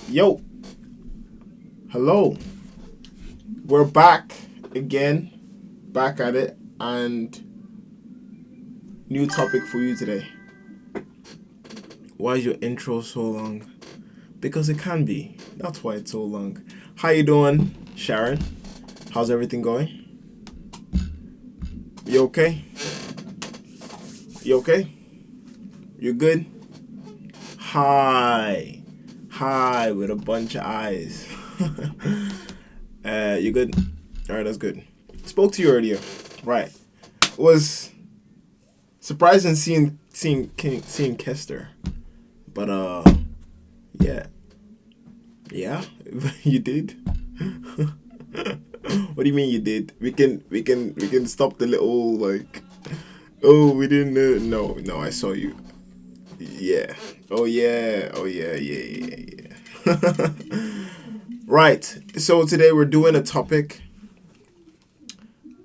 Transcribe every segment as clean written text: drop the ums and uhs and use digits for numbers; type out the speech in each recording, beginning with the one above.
Yo, hello. We're back again, back at it, and new topic for you today. Why is your intro so long? Because it can be. That's why it's so long. How you doing, Sharon? How's everything going? You okay? You okay? You good? Hi. Hi with a bunch of eyes. You good? Alright, that's good. Spoke to you earlier. Right. It was surprising seeing Kester. But yeah. Yeah? You did? What do you mean you did? We can stop the little like, oh, we didn't know. No, I saw you. Yeah. Oh yeah. Oh yeah, yeah. Right. So today we're doing a topic,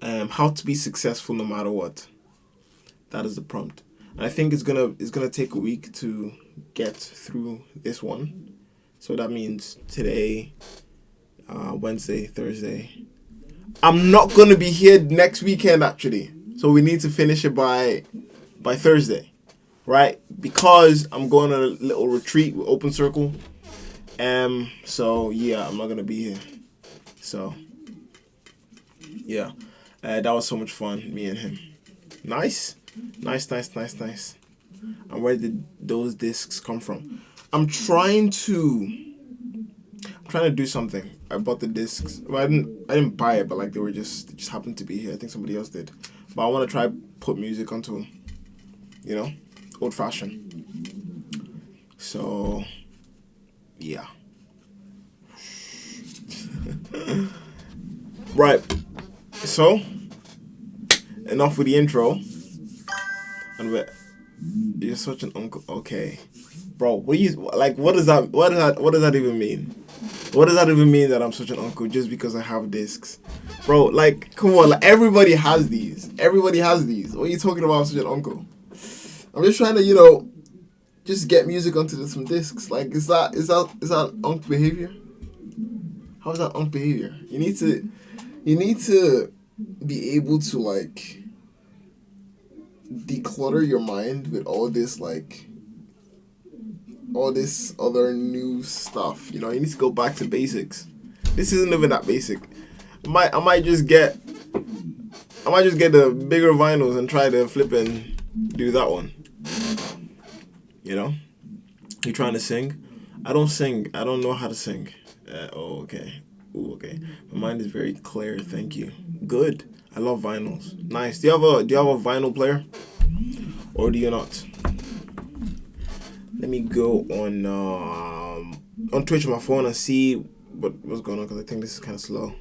how to be successful no matter what. That is the prompt. And I think it's gonna take a week to get through this one. So that means today, Wednesday, Thursday. I'm not gonna be here next weekend actually. So we need to finish it by Thursday, right? Because I'm going on a little retreat with Open Circle. So yeah, I'm not gonna be here. So yeah, that was so much fun, me and him. Nice. And where did those discs come from? I'm trying to do something. I bought the discs. Well, I didn't buy it, but like they just happened to be here. I think somebody else did. But I want to try put music onto them. You know, old fashioned. So yeah. Right. So enough with the intro. And you're such an uncle. Okay, bro. What do you like? What does that? What does that even mean? What does that even mean that I'm such an uncle just because I have discs, bro? Like, come on. Like, everybody has these. Everybody has these. What are you talking about? I'm such an uncle. I'm just trying to, just get music onto some discs. Like, is that uncle behavior? How is that uncle behavior? You need to be able to like declutter your mind with all this other new stuff. You need to go back to basics. This isn't even that basic. I might just get the bigger vinyls and try to flip and do that one. You trying to sing? I don't sing. I don't know how to sing. Oh, okay. Ooh, okay. My mind is very clear. Thank you. Good. I love vinyls. Nice. Do you have a vinyl player, or do you not? Let me go on Twitch on my phone and see what's going on, because I think this is kind of slow.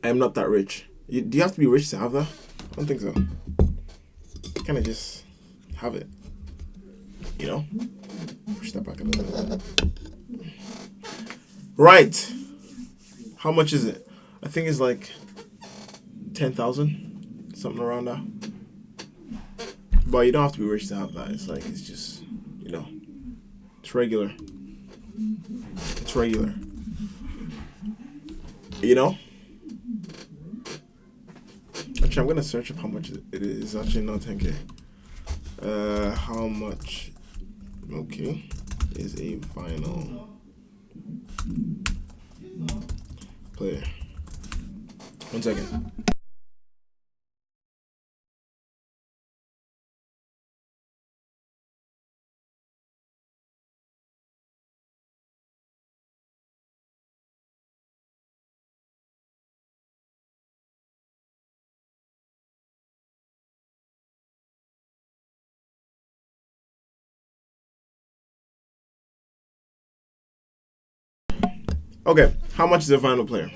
I am not that rich. Do you have to be rich to have that? I don't think so. Kind of just have it. Push that back a little bit. Right. How much is it? I think it's like 10,000, something around that. But you don't have to be rich to have that. It's just, it's regular. It's regular. Actually, I'm gonna search up how much it is. It's actually not 10K. How much? Okay, is a vinyl player? 1 second. Okay, how much is a vinyl player?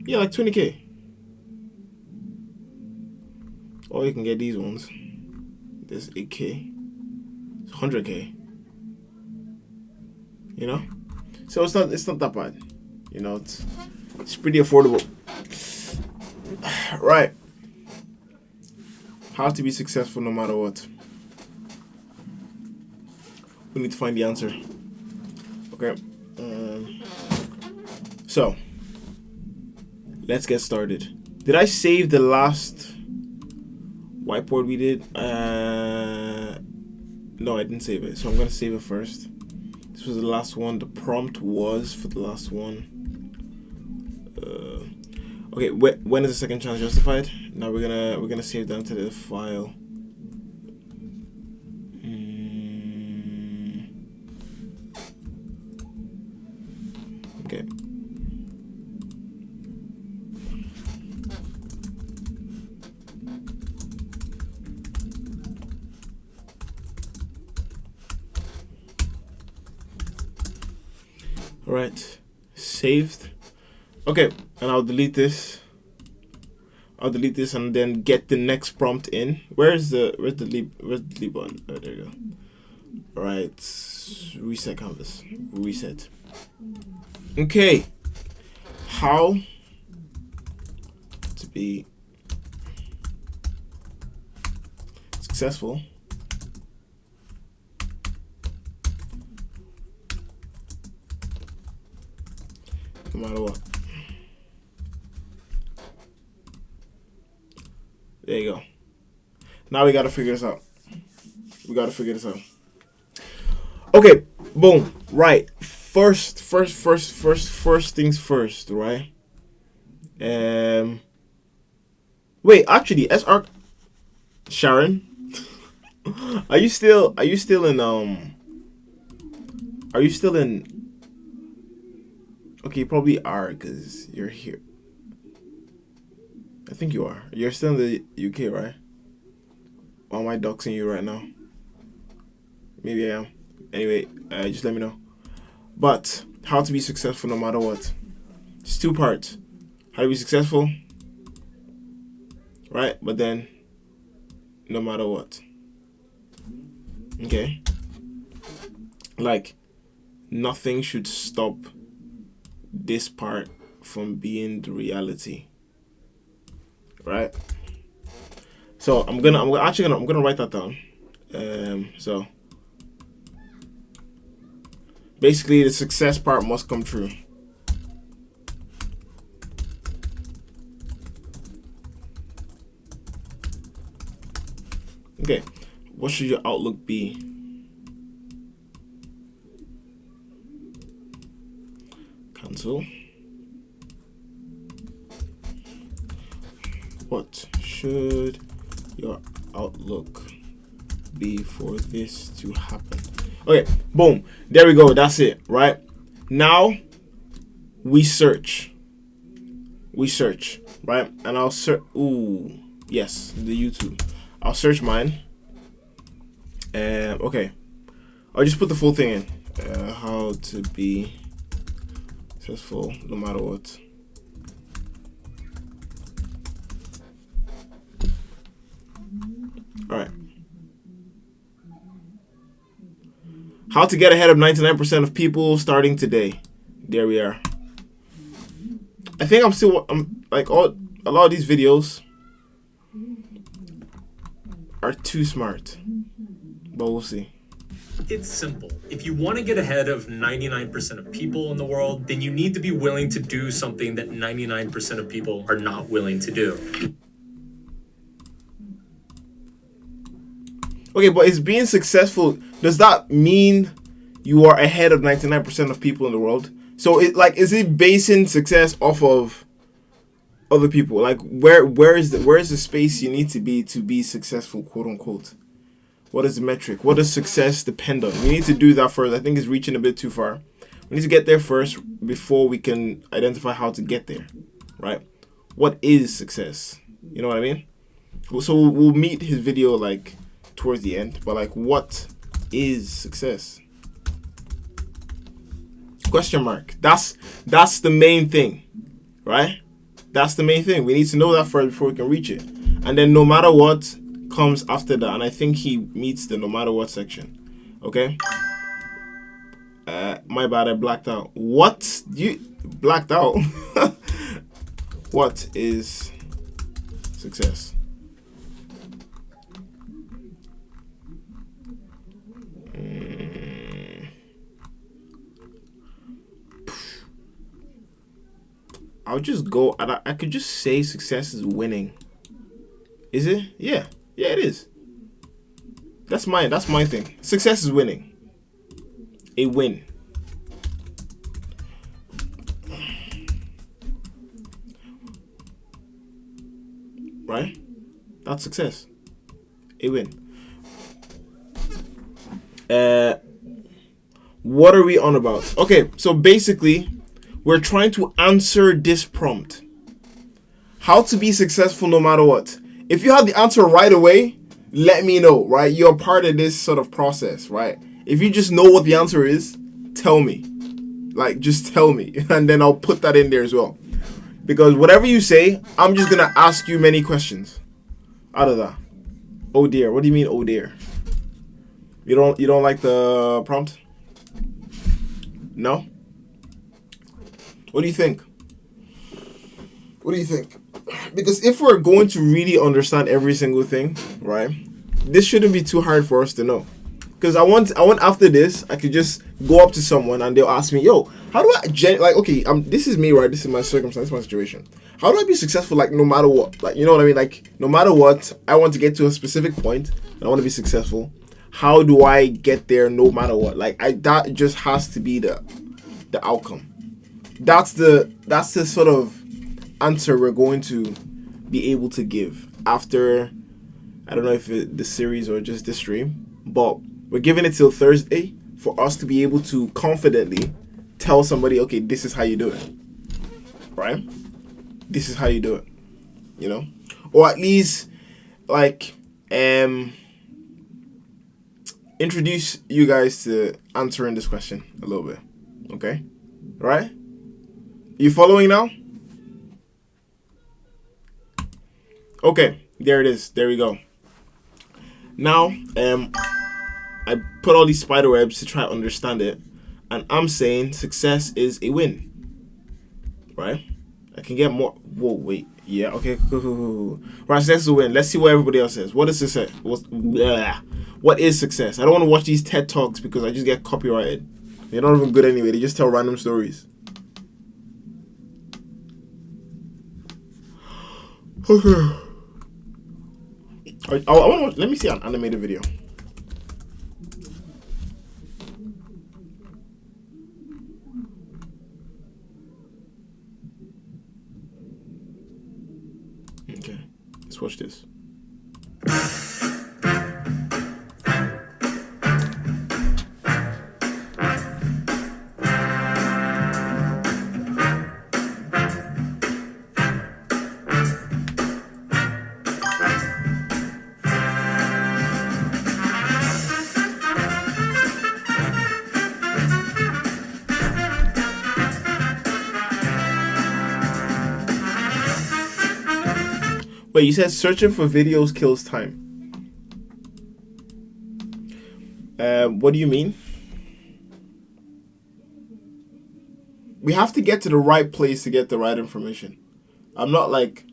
Yeah, like 20K. Or you can get these ones. There's 8K, 100K. So it's not that bad. It's pretty affordable. Right. How to be successful no matter what. We need to find the answer. Okay. So, let's get started. Did I save the last whiteboard we did? No, I didn't save it. So I'm going to save it first. This was the last one. The prompt was for the last one. Okay, when is the second chance justified? Now we're gonna save down to the file. Okay. All right, saved. Okay, and I'll delete this. I'll delete this and then get the next prompt in. Where's the leave button? Oh, there you go. All right, reset canvas. Reset. Okay, how to be successful no matter what. There you go. Now we gotta figure this out. Okay, boom. Right. First things first, right? Wait, actually, SR Sharon, are you still in okay, you probably are because you're here. I think you are. You're still in the UK, right? Or am I doxing you right now? Maybe I am. Anyway, just let me know. But how to be successful no matter what. It's two parts. How to be successful, right? But then, no matter what. Okay? Like, nothing should stop this part from being the reality. Right? So I'm gonna write that down. So basically the success part must come true. Okay, what should your outlook be? Cancel. What should your outlook be for this to happen? Okay, boom. There we go. That's it, right? Now we search. Right? And I'll search. Ooh, yes, the YouTube. I'll search mine. Okay. I'll just put the full thing in. How to be successful no matter what. All right. How to get ahead of 99% of people starting today. There we are. I think I'm like a lot of these videos are too smart, but we'll see. It's simple. If you want to get ahead of 99% of people in the world, then you need to be willing to do something that 99% of people are not willing to do. Okay, but is being successful, does that mean you are ahead of 99% of people in the world? So is it basing success off of other people? Like where is the space you need to be successful, quote unquote? What is the metric? What does success depend on? We need to do that first. I think it's reaching a bit too far. We need to get there first before we can identify how to get there, right? What is success? You know what I mean? So we'll meet his video like towards the end, but like, what is success? Question mark. That's the main thing, right? That's the main thing. We need to know that first before we can reach it. And then no matter what comes after that. And I think he meets the no matter what section. Okay? My bad, I blacked out. What? You blacked out? What is success? I'll just go, and I could just say success is winning. Is it? Yeah. Yeah, it is. That's my thing. Success is winning. A win. Right? That's success. A win. What are we on about? Okay, so basically, we're trying to answer this prompt. How to be successful no matter what. If you have the answer right away, let me know, right? You're part of this sort of process, right? If you just know what the answer is, tell me. Like, just tell me. And then I'll put that in there as well. Because whatever you say, I'm just going to ask you many questions out of that. Oh dear. What do you mean, oh dear? You don't like the prompt? No? What do you think? What do you think? Because if we're going to really understand every single thing, right, this shouldn't be too hard for us to know. Because I want after this, I could just go up to someone and they'll ask me, yo, how do I okay, this is me, right? This is my circumstance, this is my situation. How do I be successful, like, no matter what? Like, you know what I mean? Like, no matter what, I want to get to a specific point and I want to be successful. How do I get there no matter what? Like, that just has to be the outcome. That's the sort of answer we're going to be able to give after, I don't know if the series or just this stream, but we're giving it till Thursday for us to be able to confidently tell somebody, okay, this is how you do it, right? This is how you do it, you know? Or at least, like, introduce you guys to answering this question a little bit, okay? Right? You following now? Okay, there it is. There we go. Now, I put all these spider webs to try to understand it, and I'm saying success is a win, right? I can get more. Whoa, wait. Yeah, okay, cool. Right, success is a win. Let's see what everybody else says. What is success? What is success? I don't want to watch these TED Talks because I just get copyrighted. They're not even good anyway. They just tell random stories. Okay. I want to let me see an animated video. Okay, let's watch this. Wait, you said searching for videos kills time. What do you mean? We have to get to the right place to get the right information. I'm not like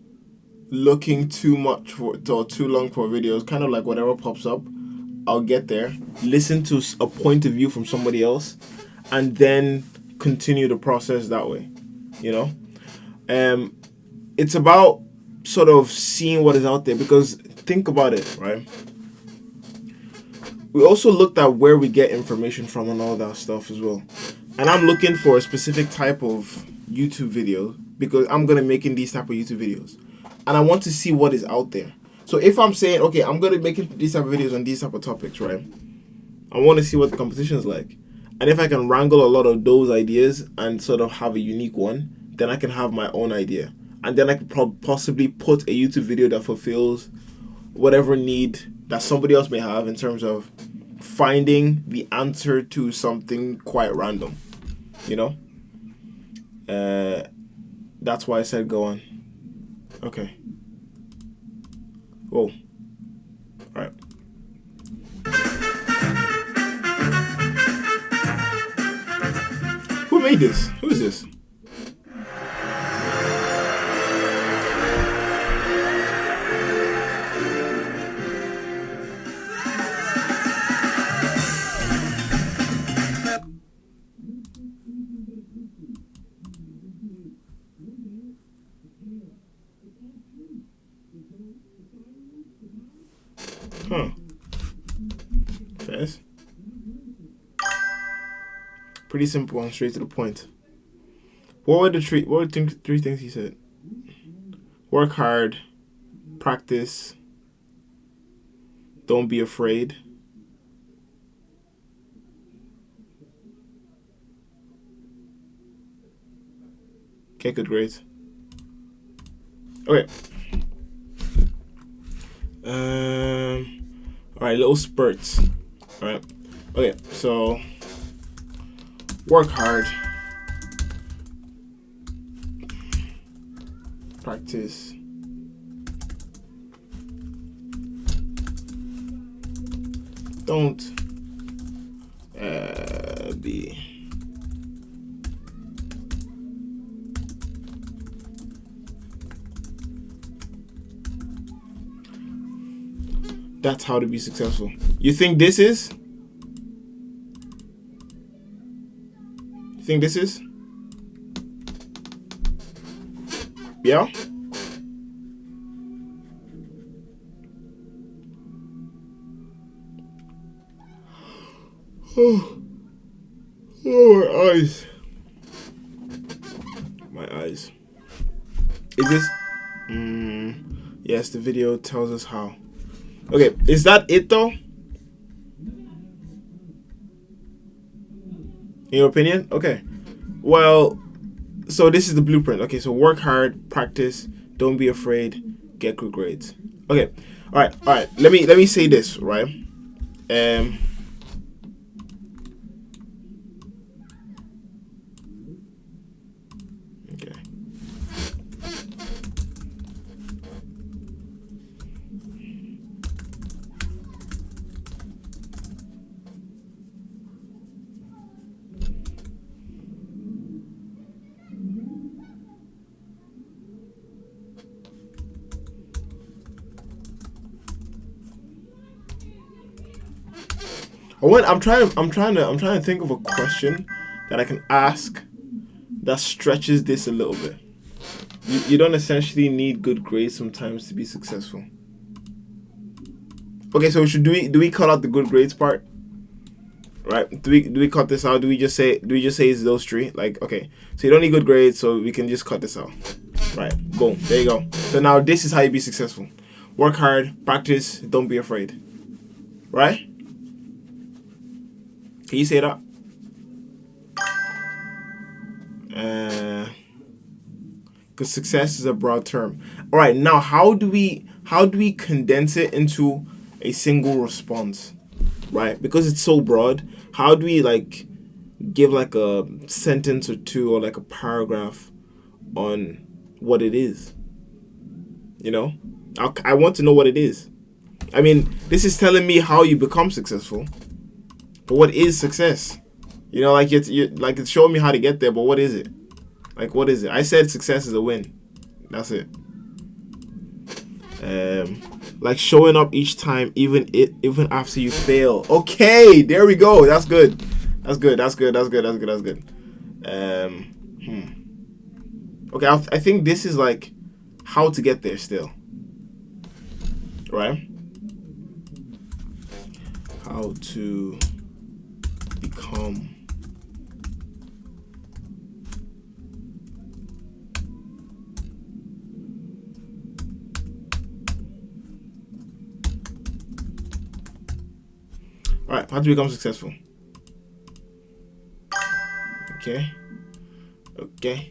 looking too much for or too long for videos. Kind of like whatever pops up, I'll get there, listen to a point of view from somebody else, and then continue the process that way. You know, it's about sort of seeing what is out there, because think about it, right? We also looked at where we get information from and all that stuff as well. And I'm looking for a specific type of YouTube video because I'm going to making these type of YouTube videos. And I want to see what is out there. So if I'm saying, okay, I'm going to make these type of videos on these type of topics, right? I want to see what the competition is like. And if I can wrangle a lot of those ideas and sort of have a unique one, then I can have my own idea. And then I could possibly put a YouTube video that fulfills whatever need that somebody else may have in terms of finding the answer to something quite random, you know? That's why I said go on. Okay. Whoa. All right. Who made this? Who is this? Huh. Fast. Pretty simple and straight to the point. What were the three things he said? Work hard, practice, don't be afraid. Get good grades. Okay. Alright, little spurts. Alright. Okay, so work hard. Practice. Don't be That's how to be successful. You think this is? You think this is? Yeah? Oh, my eyes. My eyes. Is this? Yes, the video tells us how. Okay, is that it though? In your opinion? Okay. Well, so this is the blueprint. Okay, so work hard, practice, don't be afraid, get good grades. Okay. All right. Let me say this, right? Okay. I'm trying to think of a question that I can ask that stretches this a little bit. You don't essentially need good grades sometimes to be successful. Okay, so do we cut out the good grades part? Right? Do we cut this out? Do we just say it's those three? Like, okay, so you don't need good grades, so we can just cut this out. Right? Boom. There you go. So now this is how you be successful. Work hard, practice, don't be afraid. Right? Can you say that? Because success is a broad term. All right, now how do we condense it into a single response, right? Because it's so broad, how do we like give like a sentence or two or like a paragraph on what it is? You know, I want to know what it is. I mean, this is telling me how you become successful, but what is success? You know, like it's showing me how to get there, but what is it? Like, what is it? I said success is a win. That's it. Like showing up each time, even after you fail. Okay, there we go. That's good. Okay, I think this is like how to get there still. Right? How to become Alright, how to become successful. Okay. Okay.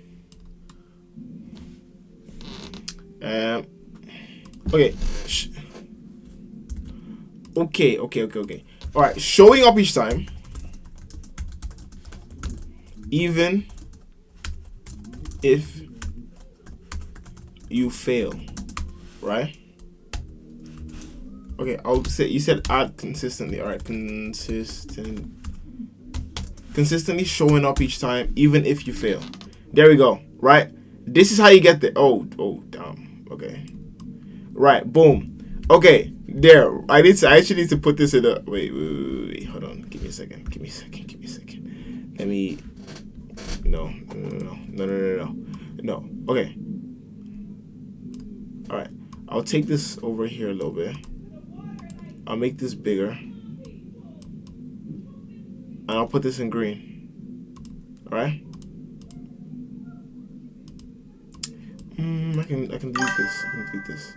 Okay. Alright, showing up each time, even if you fail, right? Okay, I'll say you said add consistently. All right, consistently showing up each time, even if you fail. There we go. Right, this is how you get there. Oh, damn. Okay, right, boom. Okay, there. I actually need to put this in a wait. Hold on. Give me a second. Let me. No. Okay. All right. I'll take this over here a little bit. I'll make this bigger. And I'll put this in green. Alright? I can delete this. I can delete this.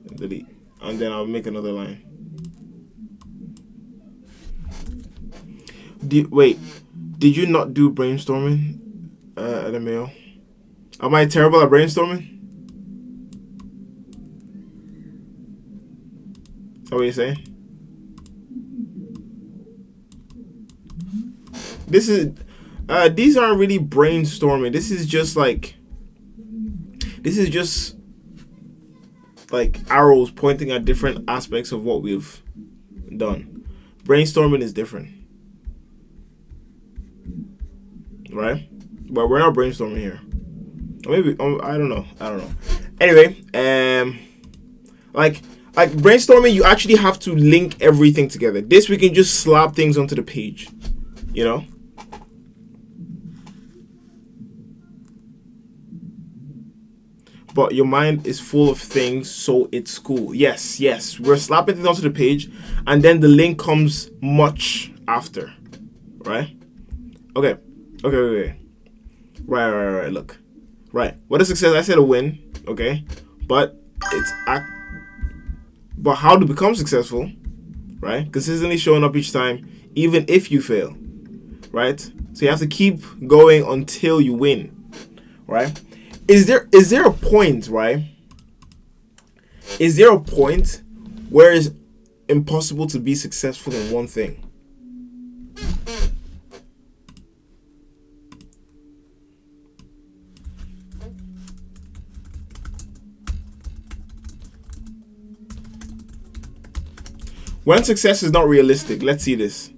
And delete. And then I'll make another line. Wait, did you not do brainstorming at a mail? Am I terrible at brainstorming? Is that what you're saying? This is these aren't really brainstorming. This is just like arrows pointing at different aspects of what we've done. Brainstorming is different, right? But we're not brainstorming here. Or maybe I don't know. Anyway, like brainstorming, you actually have to link everything together. This we can just slap things onto the page, you know. But your mind is full of things, so it's cool. Yes. We're slapping things onto the page, and then the link comes much after, right? Okay. Right. Look, right. What is success? I said a win. Okay, but but how to become successful, right? Consistently showing up each time, even if you fail, right? So you have to keep going until you win, right? Is there a point, right? Is there a point where it's impossible to be successful in one thing? When success is not realistic, let's see this.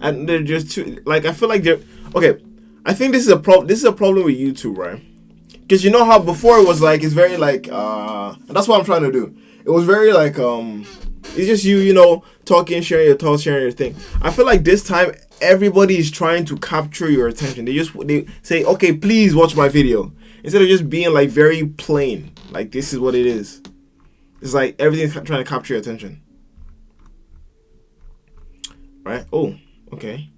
And they're just too, like, I feel like they're okay. I think this is a problem. This is a problem with YouTube, right? Because you know how before it was like, it's very like and that's what I'm trying to do. It was very like it's just you know, talking, sharing your thoughts, sharing your thing. I feel like this time everybody is trying to capture your attention. They say, okay, please watch my video, instead of just being like very plain, like this is what it is. It's like everything's trying to capture your attention, right? Oh, okay.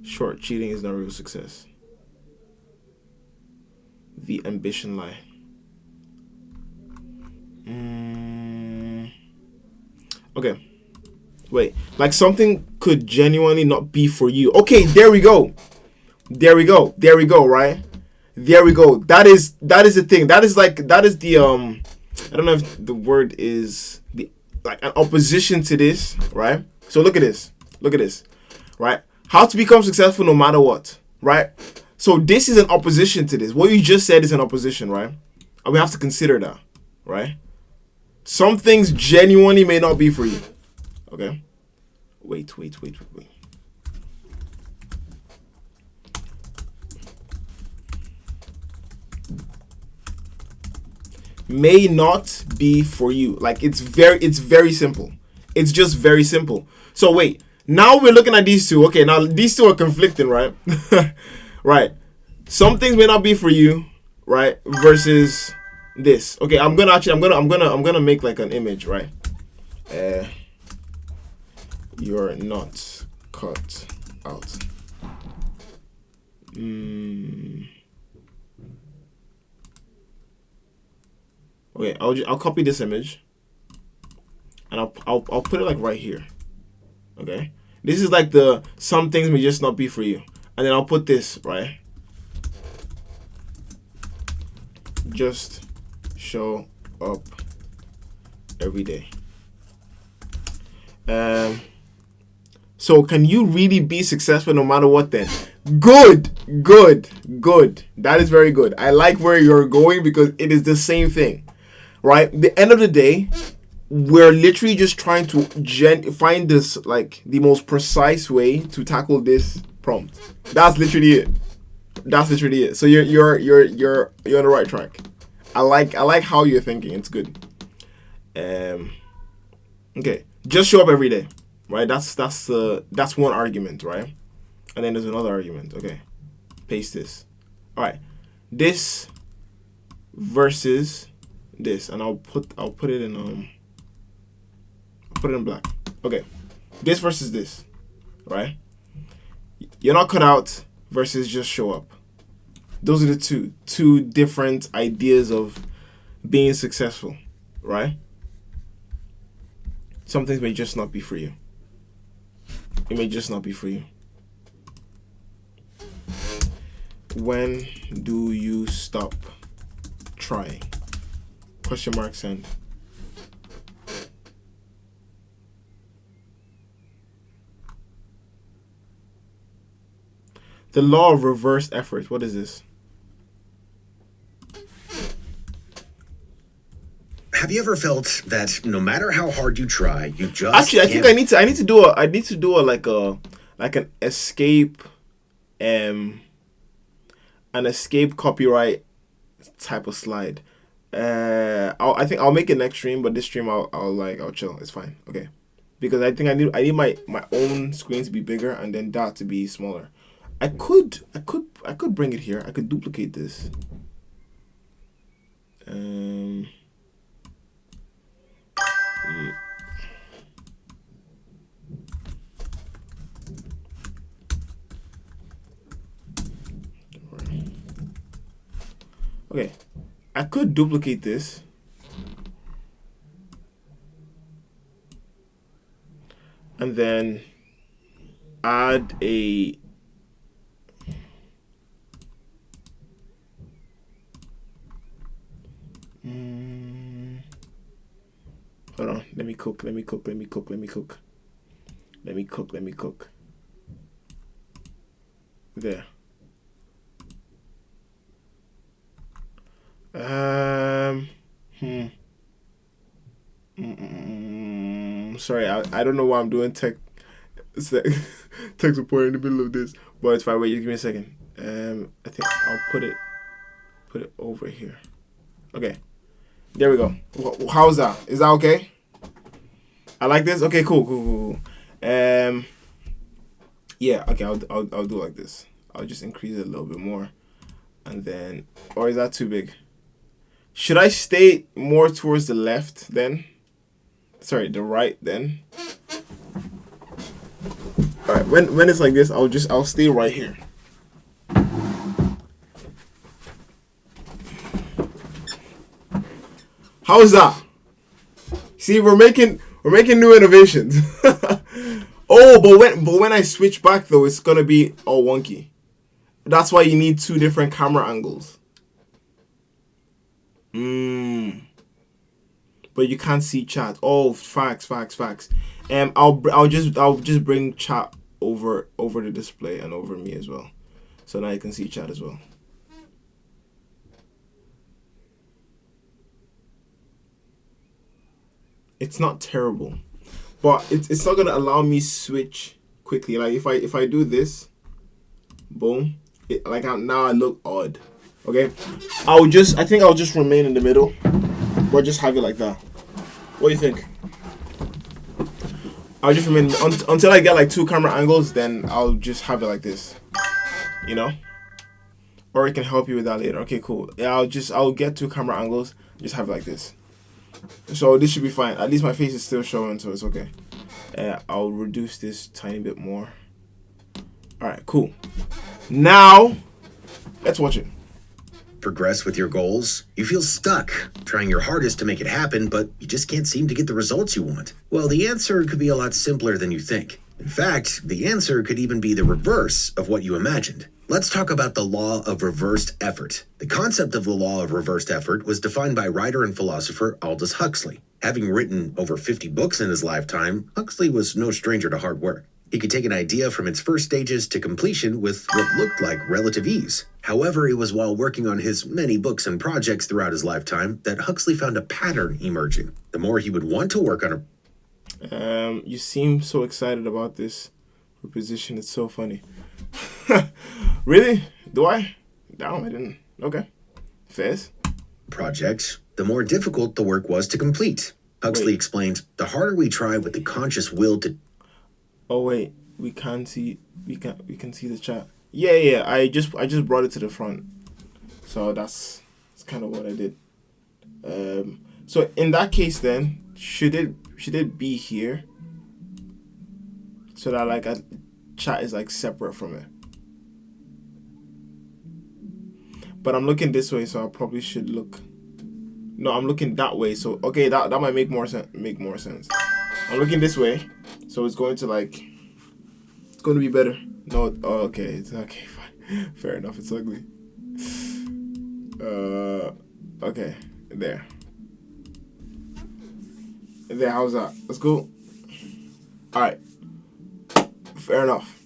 Short, cheating is not real success. The ambition lie. Okay. Wait. Like something could genuinely not be for you. Okay, there we go. Right? There we go. That is the thing. That is the I don't know if the word is the like an opposition to this, right? So look at this. Right? How to become successful no matter what, right? So this is an opposition to this. What you just said is an opposition, right? And we have to consider that, right? Some things genuinely may not be for you. Okay? Wait. May not be for you. Like it's very simple. It's just very simple. So wait. Now we're looking at these two. Okay, now these two are conflicting, right? Right. Some things may not be for you, right? Versus this. Okay, I'm gonna make like an image, right? You're not cut out. Okay, I'll copy this image, and I'll put it like right here. Okay, this is like the some things may just not be for you, and then I'll put this right. Just show up every day. So can you really be successful no matter what then? Good. That is very good. I like where you're going because it is the same thing, right? At the end of the day, we're literally just trying to find this like the most precise way to tackle this prompt. That's literally it. So you're on the right track. I like how you're thinking. It's good. Okay, just show up every day, right? That's one argument, right? And then there's another argument. Okay. Paste this. All right. This versus this, and I'll put it in put it in black. Okay. This versus this. Right? You're not cut out versus just show up. Those are the two different ideas of being successful, right? Some things may just not be for you. It may just not be for you. When do you stop trying? Question mark, send. The law of reversed effort. What is this? Have you ever felt that no matter how hard you try, you just actually? I can't... think I need to do a like an escape, an escape copyright type of slide. I think I'll make it next stream, but this stream I'll chill. It's fine. Okay, because I think I need my own screen to be bigger and then that to be smaller. I could bring it here. I could duplicate this. Okay, I could duplicate this. And then add a hold on, let me cook. There. Sorry, I don't know why I'm doing tech support in the middle of this, but it's fine. Wait, give me a second. I think I'll put it over here. Okay, there we go. How's that? Is that okay? I like this. Okay, cool. Yeah. Okay, I'll do like this. I'll just increase it a little bit more, and then, or is that too big? Should I stay more towards the left then? Sorry, the right then. All right. When it's like this, I'll stay right here. How is that? See, we're making new innovations. Oh, but when I switch back though, it's gonna be all wonky. That's why you need two different camera angles. But you can't see chat. Oh, facts. I'll just bring chat over the display and over me as well, so now you can see chat as well. It's not terrible, but it's not gonna allow me switch quickly. Like if I do this, boom, now I look odd. Okay, I think I'll just remain in the middle, or just have it like that. What do you think? I'll just remain until I get like two camera angles. Then I'll just have it like this, you know. Or it can help you with that later. Okay, cool. Yeah, I'll get two camera angles. Just have it like this. So this should be fine. At least my face is still showing, so it's okay. I'll reduce this tiny bit more. All right, cool. Now, let's watch it. Progress with your goals? You feel stuck, trying your hardest to make it happen, but you just can't seem to get the results you want. Well, the answer could be a lot simpler than you think. In fact, the answer could even be the reverse of what you imagined. Let's talk about the law of reversed effort. The concept of the law of reversed effort was defined by writer and philosopher Aldous Huxley. Having written over 50 books in his lifetime, Huxley was no stranger to hard work. He could take an idea from its first stages to completion with what looked like relative ease. However, it was while working on his many books and projects throughout his lifetime that Huxley found a pattern emerging. The more he would want to work on a... You seem so excited about this reposition. It's so funny. Really? Do I? No, I didn't. Okay. Fairs. project, the more difficult the work was to complete. Huxley explained, the harder we try with the conscious will to... Oh, wait. we can see the chat. Yeah. I just brought it to the front, so that's kind of what I did. So in that case, then should it be here, so that like a chat is like separate from it? But I'm looking this way, so I probably should look. No, I'm looking that way. So okay, that might make more sense. I'm looking this way, so it's going to be better. No, okay, it's okay, fine. Fair enough, it's ugly. Okay, there. How's that? Let's go. Alright. Fair enough.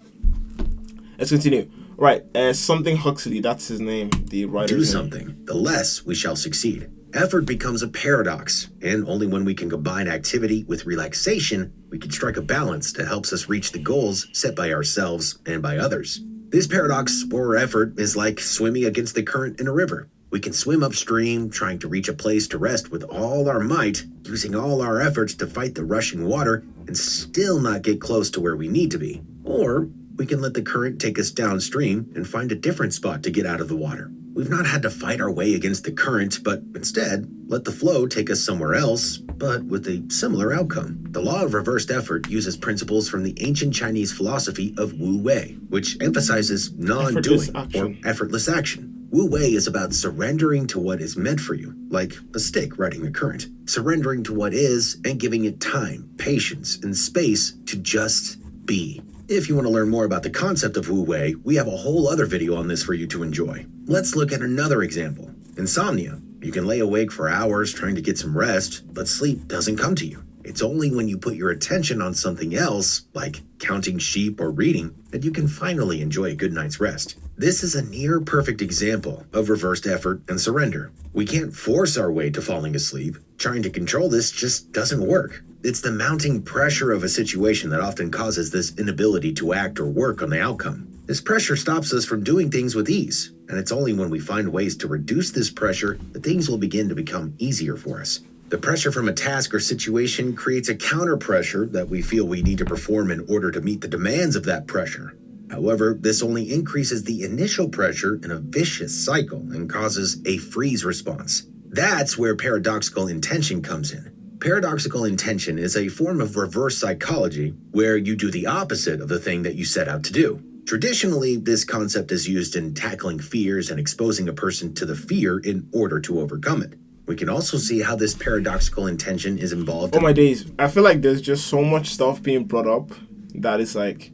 Let's continue. Right, something Huxley, that's his name, the writer. Do something, the less we shall succeed. Effort becomes a paradox, and only when we can combine activity with relaxation, we can strike a balance that helps us reach the goals set by ourselves and by others. This paradox, or effort, is like swimming against the current in a river. We can swim upstream, trying to reach a place to rest with all our might, using all our efforts to fight the rushing water, and still not get close to where we need to be. Or we can let the current take us downstream and find a different spot to get out of the water. We've not had to fight our way against the current, but instead, let the flow take us somewhere else, but with a similar outcome. The law of reversed effort uses principles from the ancient Chinese philosophy of Wu Wei, which emphasizes non-doing or effortless action. Wu Wei is about surrendering to what is meant for you, like a stick riding the current. Surrendering to what is and giving it time, patience, and space to just be. If you want to learn more about the concept of Wu Wei, we have a whole other video on this for you to enjoy. Let's look at another example. Insomnia. You can lay awake for hours trying to get some rest, but sleep doesn't come to you. It's only when you put your attention on something else, like counting sheep or reading, that you can finally enjoy a good night's rest. This is a near-perfect example of reversed effort and surrender. We can't force our way to falling asleep. Trying to control this just doesn't work. It's the mounting pressure of a situation that often causes this inability to act or work on the outcome. This pressure stops us from doing things with ease, and it's only when we find ways to reduce this pressure that things will begin to become easier for us. The pressure from a task or situation creates a counter pressure that we feel we need to perform in order to meet the demands of that pressure. However, this only increases the initial pressure in a vicious cycle and causes a freeze response. That's where paradoxical intention comes in. Paradoxical intention is a form of reverse psychology where you do the opposite of the thing that you set out to do. Traditionally, this concept is used in tackling fears and exposing a person to the fear in order to overcome it. We can also see how this paradoxical intention is involved. Oh my days. I feel like there's just so much stuff being brought up that is like,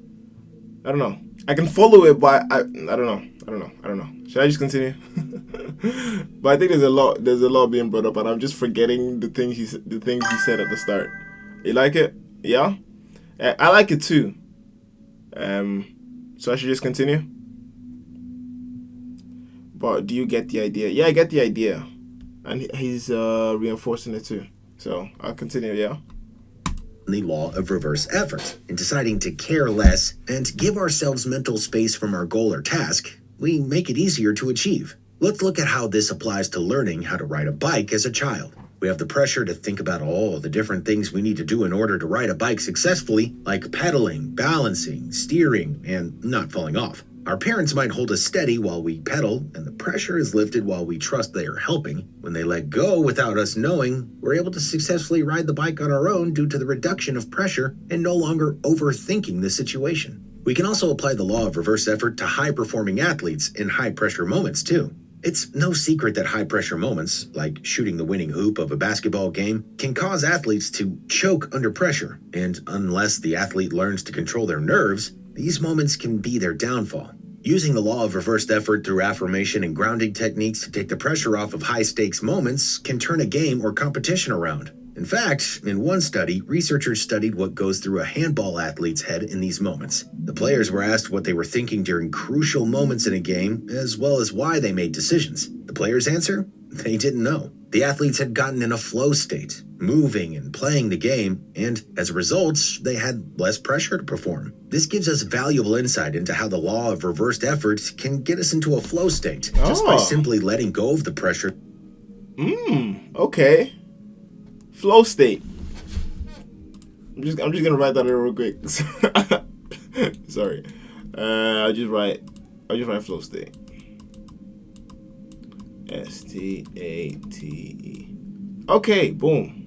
I don't know. I can follow it, but I don't know. Should I just continue? But I think there's a lot being brought up, and I'm just forgetting the things he said at the start. You like it? Yeah? I like it too. So I should just continue? But do you get the idea? Yeah, I get the idea. And he's reinforcing it too. So I'll continue, yeah? The law of reverse effort. In deciding to care less and give ourselves mental space from our goal or task, we make it easier to achieve. Let's look at how this applies to learning how to ride a bike as a child. We have the pressure to think about all the different things we need to do in order to ride a bike successfully, like pedaling, balancing, steering, and not falling off. Our parents might hold us steady while we pedal, and the pressure is lifted while we trust they are helping. When they let go without us knowing, we're able to successfully ride the bike on our own due to the reduction of pressure and no longer overthinking the situation. We can also apply the law of reverse effort to high-performing athletes in high-pressure moments, too. It's no secret that high-pressure moments, like shooting the winning hoop of a basketball game, can cause athletes to choke under pressure, and unless the athlete learns to control their nerves, these moments can be their downfall. Using the law of reversed effort through affirmation and grounding techniques to take the pressure off of high-stakes moments can turn a game or competition around. In fact, in one study, researchers studied what goes through a handball athlete's head in these moments. The players were asked what they were thinking during crucial moments in a game, as well as why they made decisions. The players' answer? They didn't know. The athletes had gotten in a flow state, moving and playing the game, and as a result, they had less pressure to perform. This gives us valuable insight into how the law of reversed effort can get us into a flow state, just by simply letting go of the pressure. Okay. Flow state. I'm just gonna write that real quick. Sorry. I'll just write flow state. STATE. Okay, boom.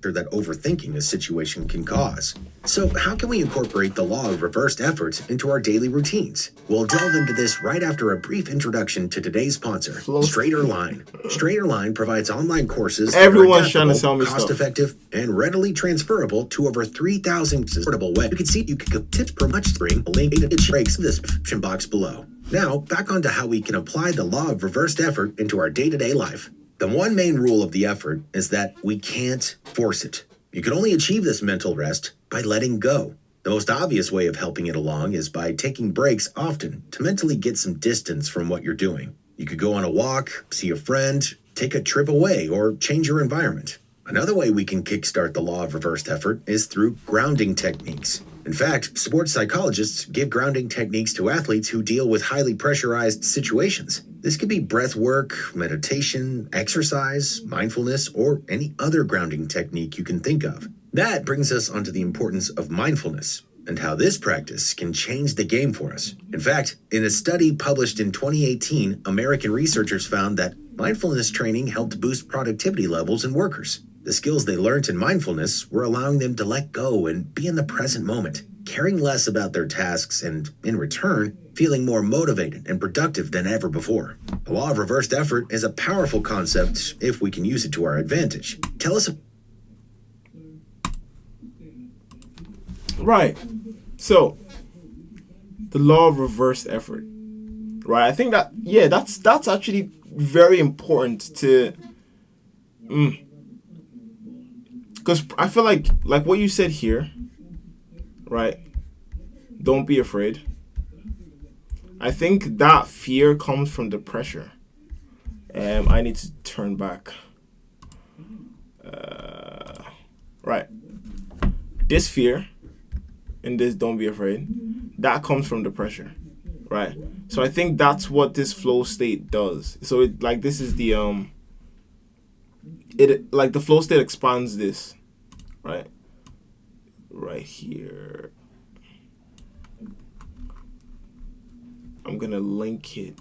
That overthinking a situation can cause. So, how can we incorporate the law of reversed effort into our daily routines? We'll delve into this right after a brief introduction to today's sponsor, Straighter Line. Straighter Line provides online courses Everyone's trying to sell me stuff. cost-effective, and readily transferable to over 3,000 affordable web. You can go tips per much spring. A link to the breaks in the description box below. Now, back onto how we can apply the law of reversed effort into our day-to-day life. The one main rule of the effort is that we can't force it. You can only achieve this mental rest by letting go. The most obvious way of helping it along is by taking breaks often to mentally get some distance from what you're doing. You could go on a walk, see a friend, take a trip away, or change your environment. Another way we can kickstart the law of reversed effort is through grounding techniques. In fact, sports psychologists give grounding techniques to athletes who deal with highly pressurized situations. This could be breath work, meditation, exercise, mindfulness, or any other grounding technique you can think of. That brings us onto the importance of mindfulness and how this practice can change the game for us. In fact, in a study published in 2018, American researchers found that mindfulness training helped boost productivity levels in workers. The skills they learned in mindfulness were allowing them to let go and be in the present moment, caring less about their tasks and, in return, feeling more motivated and productive than ever before. The law of reversed effort is a powerful concept if we can use it to our advantage. Tell us. Right. So, the law of reversed effort. Right. I think that's actually very important to. Because I feel like what you said here, right? Don't be afraid. I think that fear comes from the pressure. I need to turn back. Right. This fear and this don't be afraid, that comes from the pressure. Right. So I think that's what this flow state does. So it this is the the flow state expands this, right here. I'm gonna link it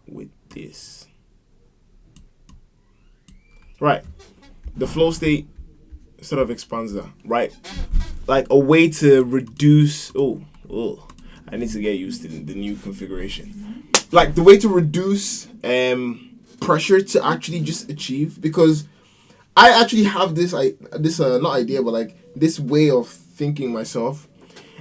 with this, right? The flow state sort of expands that, right? Like a way to reduce. I need to get used to the new configuration. Like the way to reduce pressure to actually just achieve, because I actually have this not idea, but like this way of thinking myself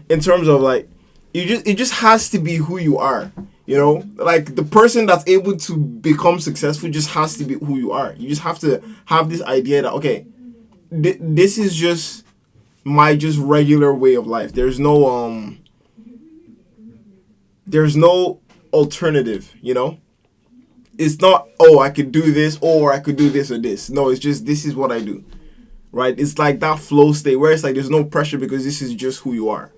in terms of like it just has to be who you are, you know? Like the person that's able to become successful just has to be who you are. You just have to have this idea that okay, this is just my just regular way of life. There's no alternative, you know? It's not, I could do this or I could do this or this. No, it's just, this is what I do, right? It's like that flow state where it's like there's no pressure because this is just who you are,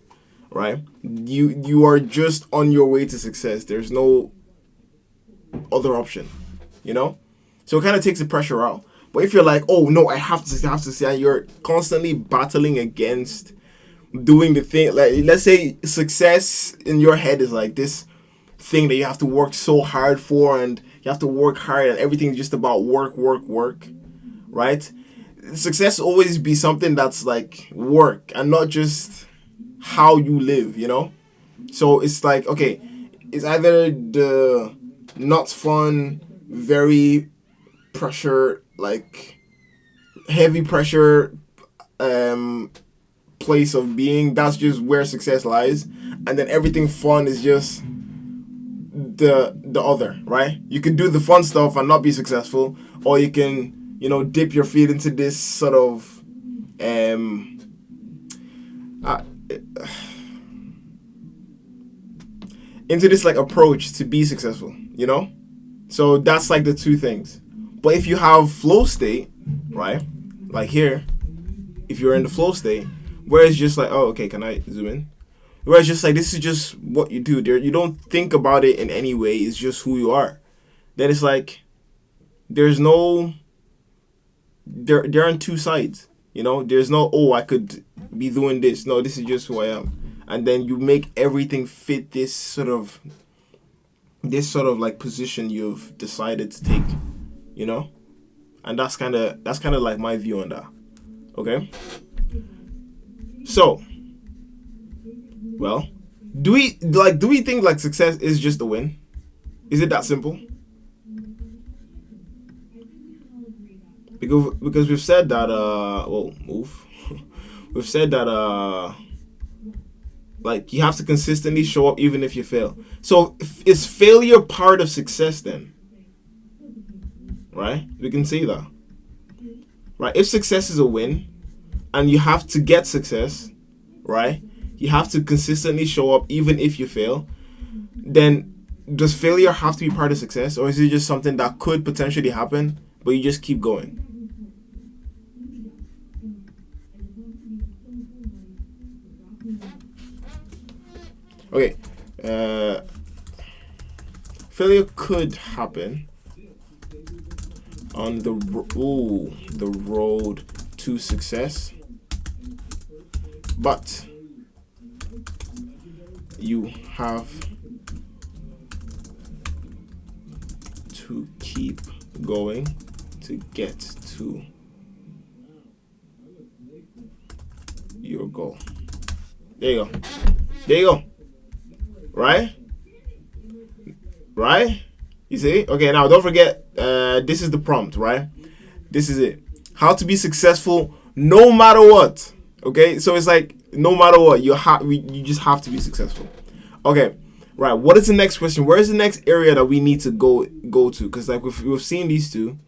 right? You are just on your way to success. There's no other option, you know? So it kind of takes the pressure out. But if you're like, oh no, I have to say, you're constantly battling against doing the thing. Like, let's say success in your head is like this thing that you have to work so hard for, and you have to work hard, and everything's just about work, right? Success will always be something that's like work and not just how you live, you know? So it's like, okay, it's either the not fun, very pressure, like heavy pressure place of being, that's just where success lies, and then everything fun is just the other, right? You can do the fun stuff and not be successful, or you can, dip your feet into this sort of into this like approach to be successful, so that's like the two things. But if you have flow state, right, like here, if you're in the flow state where it's just like, oh, okay, can I zoom in? Where it's just like, this is just what you do there. You don't think about it in any way. It's just who you are. Then it's like, there aren't two sides, There's no, I could be doing this. No, this is just who I am. and then you make everything fit this sort of like position you've decided to take, you know? And that's kind of like my view on that. Okay? So, well, do we think like success is just a win? Is it that simple? Because we've said that we've said that like you have to consistently show up even if you fail. So is failure part of success then? Right? We can say that. Right? If success is a win and you have to get success, right? You have to consistently show up even if you fail, then does failure have to be part of success, or is it just something that could potentially happen but you just keep going? Okay, failure could happen on the road to success, but you have to keep going to get to your goal. There you go. There you go. Right? Right? You see? Okay, now don't forget, this is the prompt, right? This is it. How to be successful no matter what. Okay? So it's like, no matter what, you just have to be successful. Okay. Right. What is the next question? Where is the next area that we need to go to? Because like we've seen these two,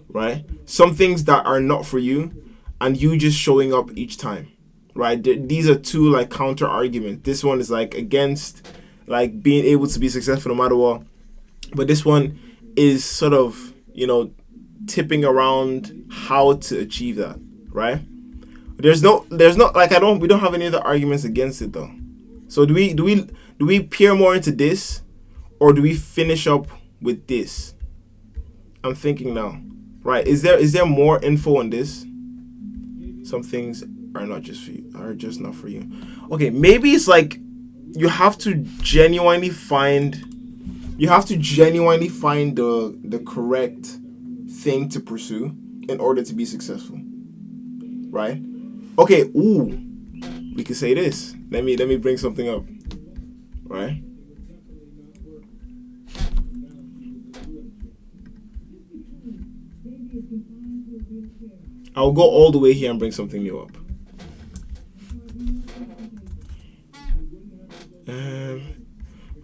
right? Some things that are not for you, and you just showing up each time, right? These are two like counter arguments. This one is like against like being able to be successful no matter what, but this one is sort of, you know, tipping around how to achieve that, right? There's no like we don't have any other arguments against it though. So do we peer more into this, or do we finish up with this? I'm thinking now. Right. Is there more info on this? Some things are not just for you, are just not for you. Okay, maybe it's like you have to genuinely find the correct thing to pursue in order to be successful. Right? Okay, we could say this. Let me bring something up. Right? I'll go all the way here and bring something new up.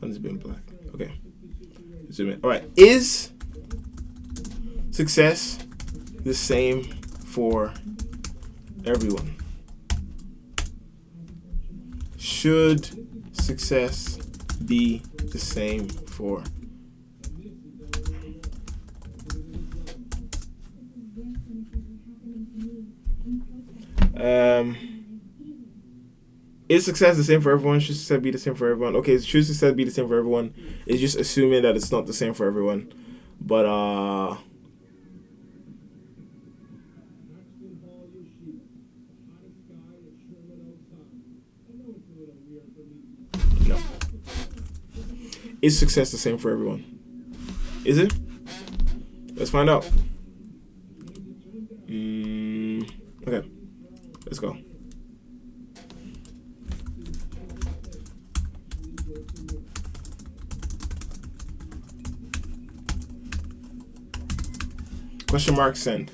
One's been black. Okay. Zoom in. All right. Is success the same for everyone? Should success be the same for is success the same for everyone? Should success be the same for everyone? Okay, should success be the same for everyone? It's just assuming that it's not the same for everyone. But no. Is success the same for everyone? Is it? Let's find out. Okay, let's go. Question mark send.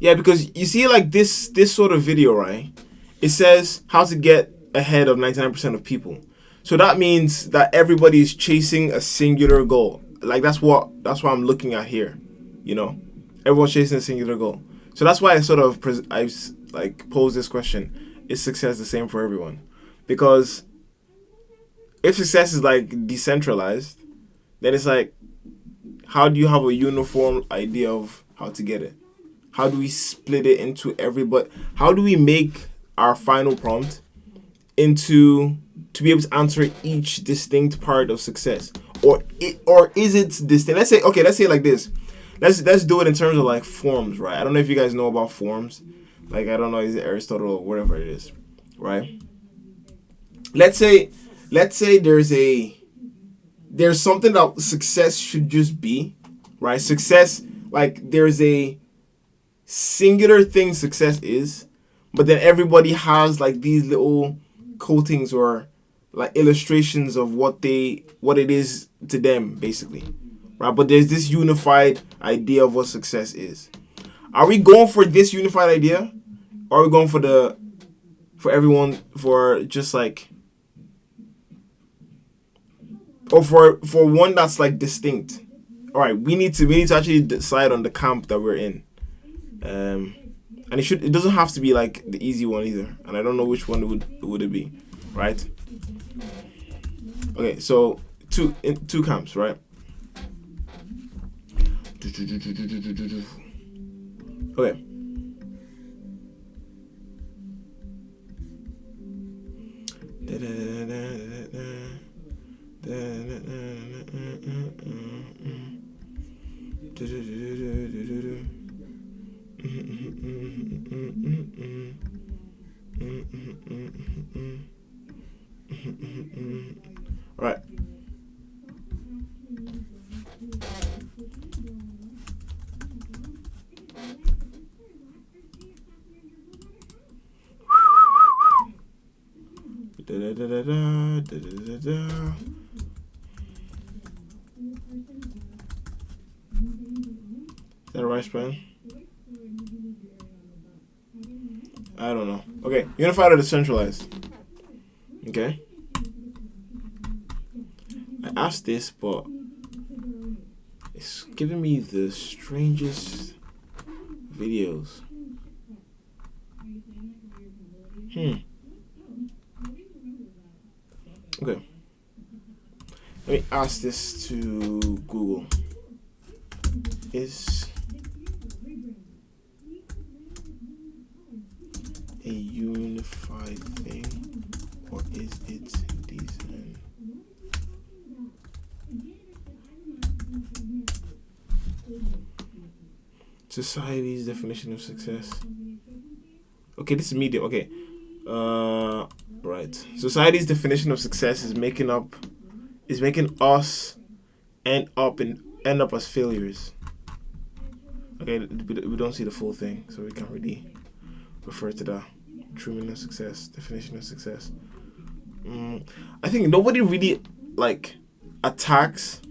Yeah, because you see like this sort of video, right? It says how to get ahead of 99% of people. So that means that everybody is chasing a singular goal. Like that's what I'm looking at here. You know, everyone's chasing a singular goal. So that's why I pose this question: is success the same for everyone? Because if success is like decentralized, then it's like, how do you have a uniform idea of how to get it? How do we split it into everybody? How do we make our final prompt to be able to answer each distinct part of success? or is it distinct? Let's say it like this. Let's do it in terms of like forms, right? I don't know if you guys know about forms. Like, I don't know, is it Aristotle or whatever it is, right? Let's say there's something that success should just be, right? Success, like, there's a singular thing success is, but then everybody has like these little coatings or like illustrations of what it is to them, basically, right? But there's this unified idea of what success is. Are we going for this unified idea, or are we going for everyone, for just like, or for one that's like distinct? All right, we need to actually decide on the camp that we're in. And it doesn't have to be like the easy one either, and I don't know which one would it be, right? Okay, so two camps, right? Okay. All right. Is that a rice pan? I don't know. Okay, unified or decentralized? Okay. I asked this, but it's giving me the strangest videos. Okay. Let me ask this to Google. Is a unified thing, or is it design? Society's definition of success. Okay, this is medium. Okay. Right. Society's definition of success is making us end up as failures. Okay, we don't see the full thing, so we can't really refer to the true meaning of success, definition of success. I think nobody really like attacks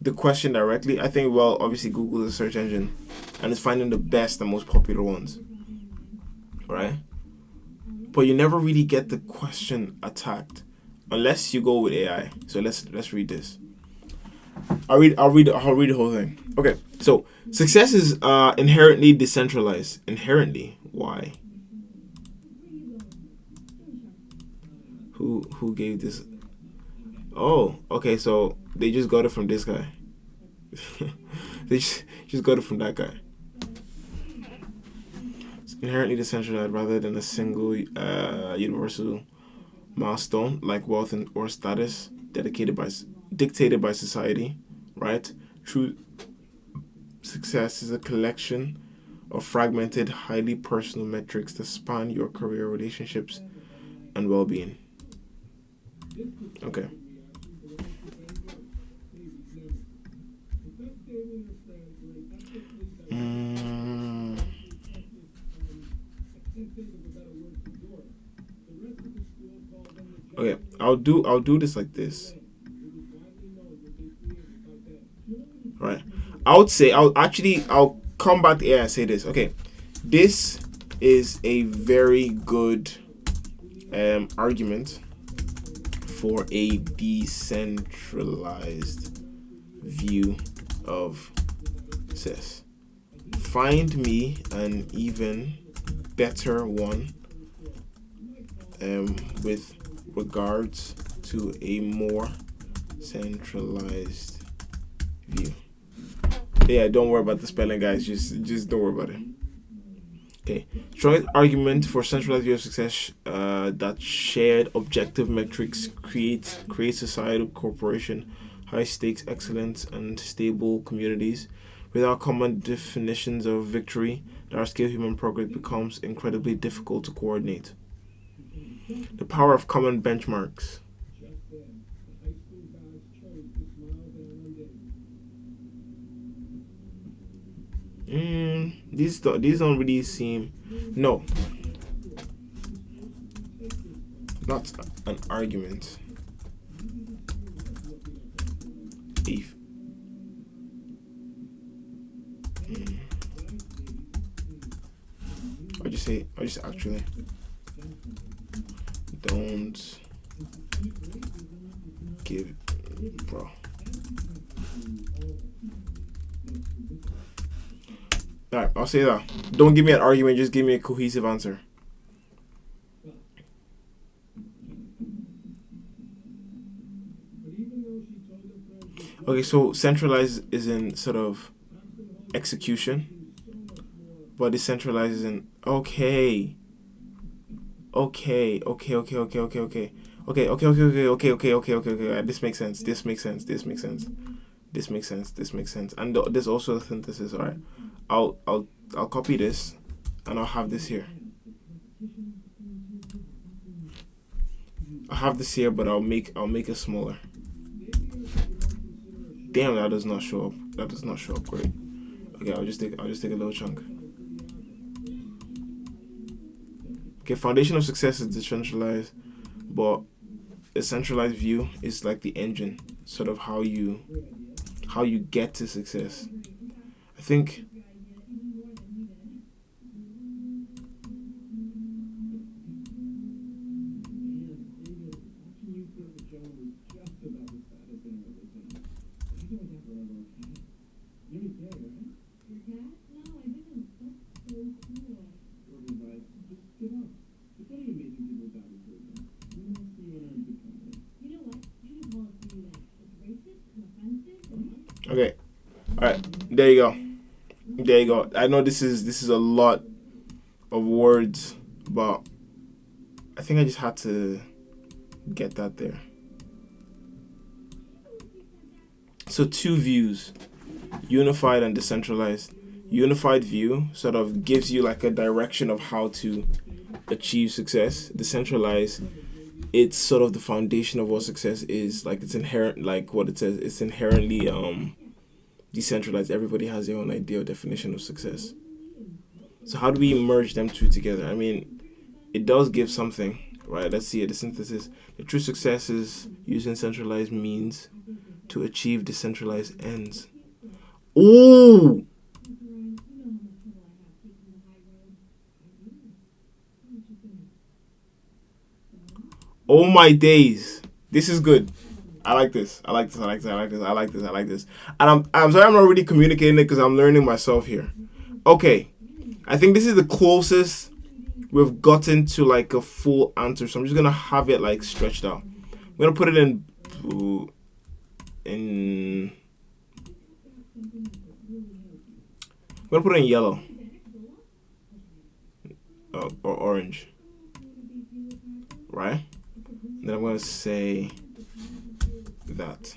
the question directly. I think, well, obviously Google is a search engine and it's finding the best and most popular ones, right? But you never really get the question attacked unless you go with AI. So let's read this. I'll read the whole thing. Okay, so success is inherently decentralized. Inherently, why? Who gave this? Oh, okay. So they just got it from this guy. They just got it from that guy. It's inherently decentralized rather than a single universal milestone like wealth or status dictated by society, right? True success is a collection of fragmented, highly personal metrics that span your career, relationships, and well-being. Okay. Okay, I'll do this like this. Right. I'll come back here and say this. Okay. This is a very good argument for a decentralized view of success. Find me an even better one with regards to a more centralized view. Yeah, don't worry about the spelling, guys. Just don't worry about it. Okay. Strong argument for centralized view of success that shared objective metrics create societal cooperation high stakes excellence, and stable communities. Without common definitions of victory, large scale human progress becomes incredibly difficult to coordinate. The power of common benchmarks. These don't really seem. No, not an argument. If I just actually don't give, bro. Alright, I'll say that. Don't give me an argument, just give me a cohesive answer. Okay, so centralized is in sort of execution, but decentralized is in okay. This makes sense. And there's also a synthesis. All right, I'll copy this, and I'll have this here. I have this here, but I'll make it smaller. Damn, that does not show up. That does not show up great. Okay, I'll just take a little chunk. Okay, foundation of success is decentralized, but a centralized view is like the engine, sort of how you get to success. I think okay. All right. There you go. I know this is a lot of words, but I think I just had to get that there. So 2 views, unified and decentralized. Unified view sort of gives you like a direction of how to achieve success. Decentralized, it's sort of the foundation of what success is. Like it's inherent, like what it says, it's inherently decentralized. Everybody has their own idea or definition of success. So how do we merge them two together? I mean, it does give something, right? Let's see it. The synthesis. The true success is using centralized means to achieve decentralized ends. Ooh! Oh my days. This is good. I like this. And I'm sorry I'm not really communicating it because I'm learning myself here. Okay. I think this is the closest we've gotten to like a full answer. So I'm just gonna have it like stretched out. I'm gonna put it in I'm gonna put it in yellow. Or orange. Right? And then I'm gonna say that.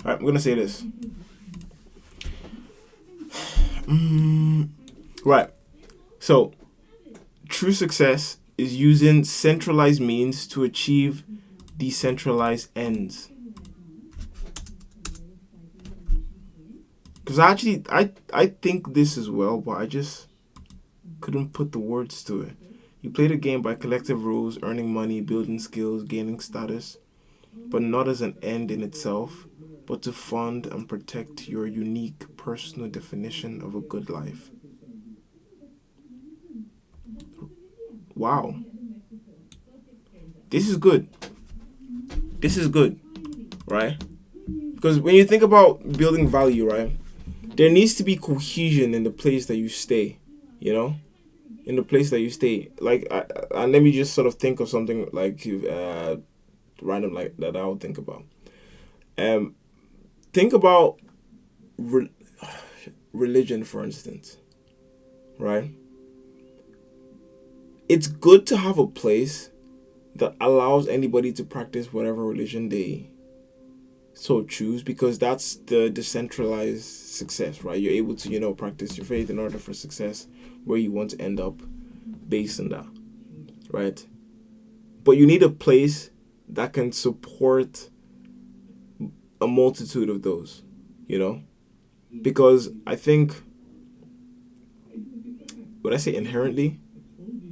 Alright, I'm gonna say this. Right. So, true success is using centralized means to achieve decentralized ends. Because I think this as well, but I just couldn't put the words to it. You play the game by collective rules, earning money, building skills, gaining status, but not as an end in itself, but to fund and protect your unique personal definition of a good life. Wow. This is good. Right? Because when you think about building value, right, there needs to be cohesion in the place that you stay, you know? in the place that you stay. Like, and let me just sort of think of something like random like that I would think about. Um, think about re- religion, for instance, right? It's good to have a place that allows anybody to practice whatever religion they so choose, because that's the decentralized success, right? You're able to, practice your faith in order for success where you want to end up based on that, right? But you need a place that can support a multitude of those, because I think when I say inherently,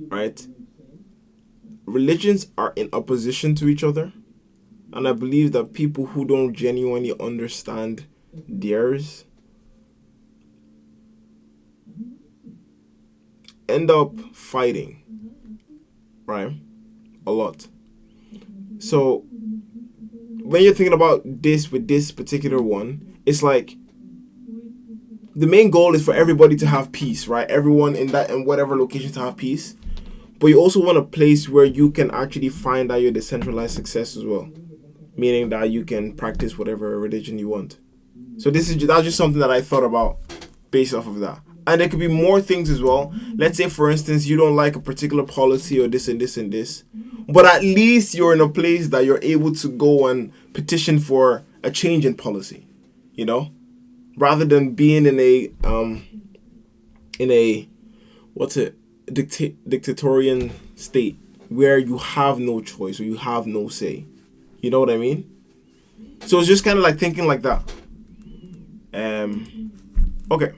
right, religions are in opposition to each other. And I believe that people who don't genuinely understand theirs end up fighting, right? A lot. So when you're thinking about this with this particular one, it's like the main goal is for everybody to have peace, right? Everyone in whatever location to have peace. But you also want a place where you can actually find out your decentralized success as well. Meaning that you can practice whatever religion you want. So that's just something that I thought about based off of that. And there could be more things as well. Let's say, for instance, you don't like a particular policy or this and this and this. But at least you're in a place that you're able to go and petition for a change in policy. Rather than being in a dictatorial state where you have no choice or you have no say. You know what I mean? So it's just kind of like thinking like that. Okay.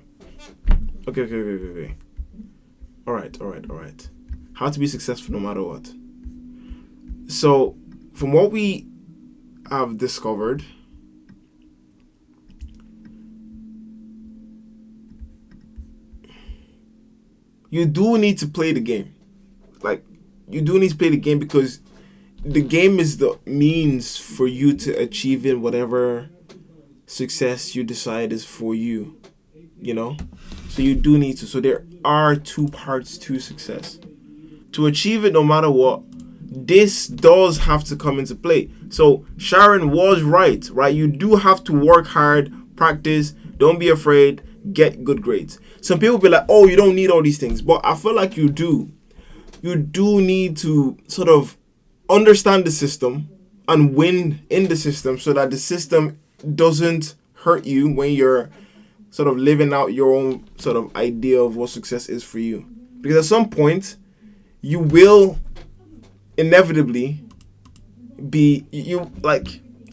All right. How to be successful no matter what. So, from what we have discovered, you do need to play the game. Like, you do need to play the game because the game is the means for you to achieve in whatever success you decide is for you, So you do need to. So there are two parts to success. To achieve it no matter what, this does have to come into play. So Sharon was right? You do have to work hard, practice, don't be afraid, get good grades. Some people be like, oh, you don't need all these things. But I feel like you do. You do need to sort of understand the system and win in the system so that the system doesn't hurt you when you're sort of living out your own sort of idea of what success is for you. Because at some point, you will inevitably be not,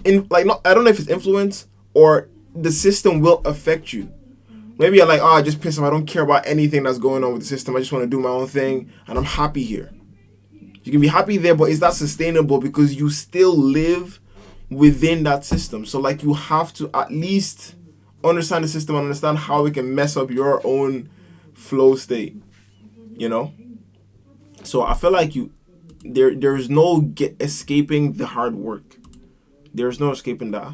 I don't know if it's influence or the system will affect you. Maybe you're like, I just piss off. I don't care about anything that's going on with the system. I just want to do my own thing and I'm happy here. You can be happy there, but is that sustainable? Because you still live within that system. So you have to at least understand the system and understand how it can mess up your own flow state. So I feel like there's no escaping the hard work. There's no escaping that.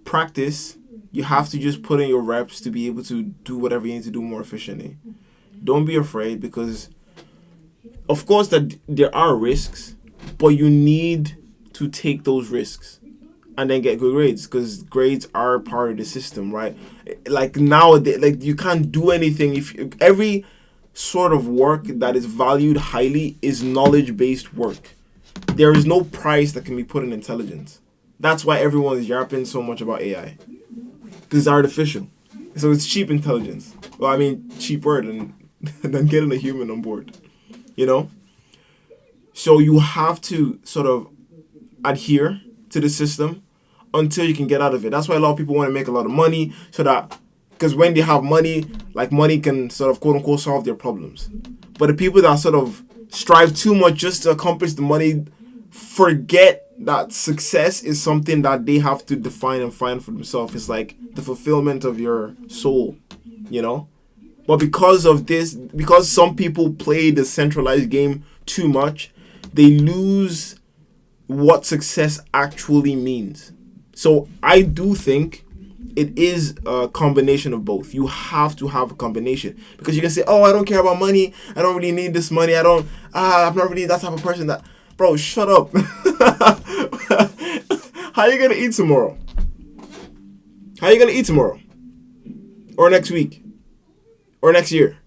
Practice. You have to just put in your reps to be able to do whatever you need to do more efficiently. Don't be afraid because, of course, that there are risks, but you need to take those risks and then get good grades because grades are part of the system, right? Like nowadays, you can't do anything if every sort of work that is valued highly is knowledge-based work. There is no price that can be put in intelligence. That's why everyone is yapping so much about AI. Because it's artificial. So it's cheap intelligence. Well, I mean, cheaper than getting a human on board. So you have to sort of adhere to the system until you can get out of it. That's why a lot of people want to make a lot of money so that, because when they have money, money can sort of quote unquote solve their problems. But the people that sort of strive too much just to accomplish the money forget that success is something that they have to define and find for themselves. It's like the fulfillment of your soul, But because of this, because some people play the centralized game too much, they lose what success actually means. So I do think it is a combination of both. You have to have a combination, because you can say, "Oh, I don't care about money. I don't really need this money. I'm not really that type of person." That, bro, shut up. How are you gonna eat tomorrow? How are you gonna eat tomorrow? Or next week? Or next year?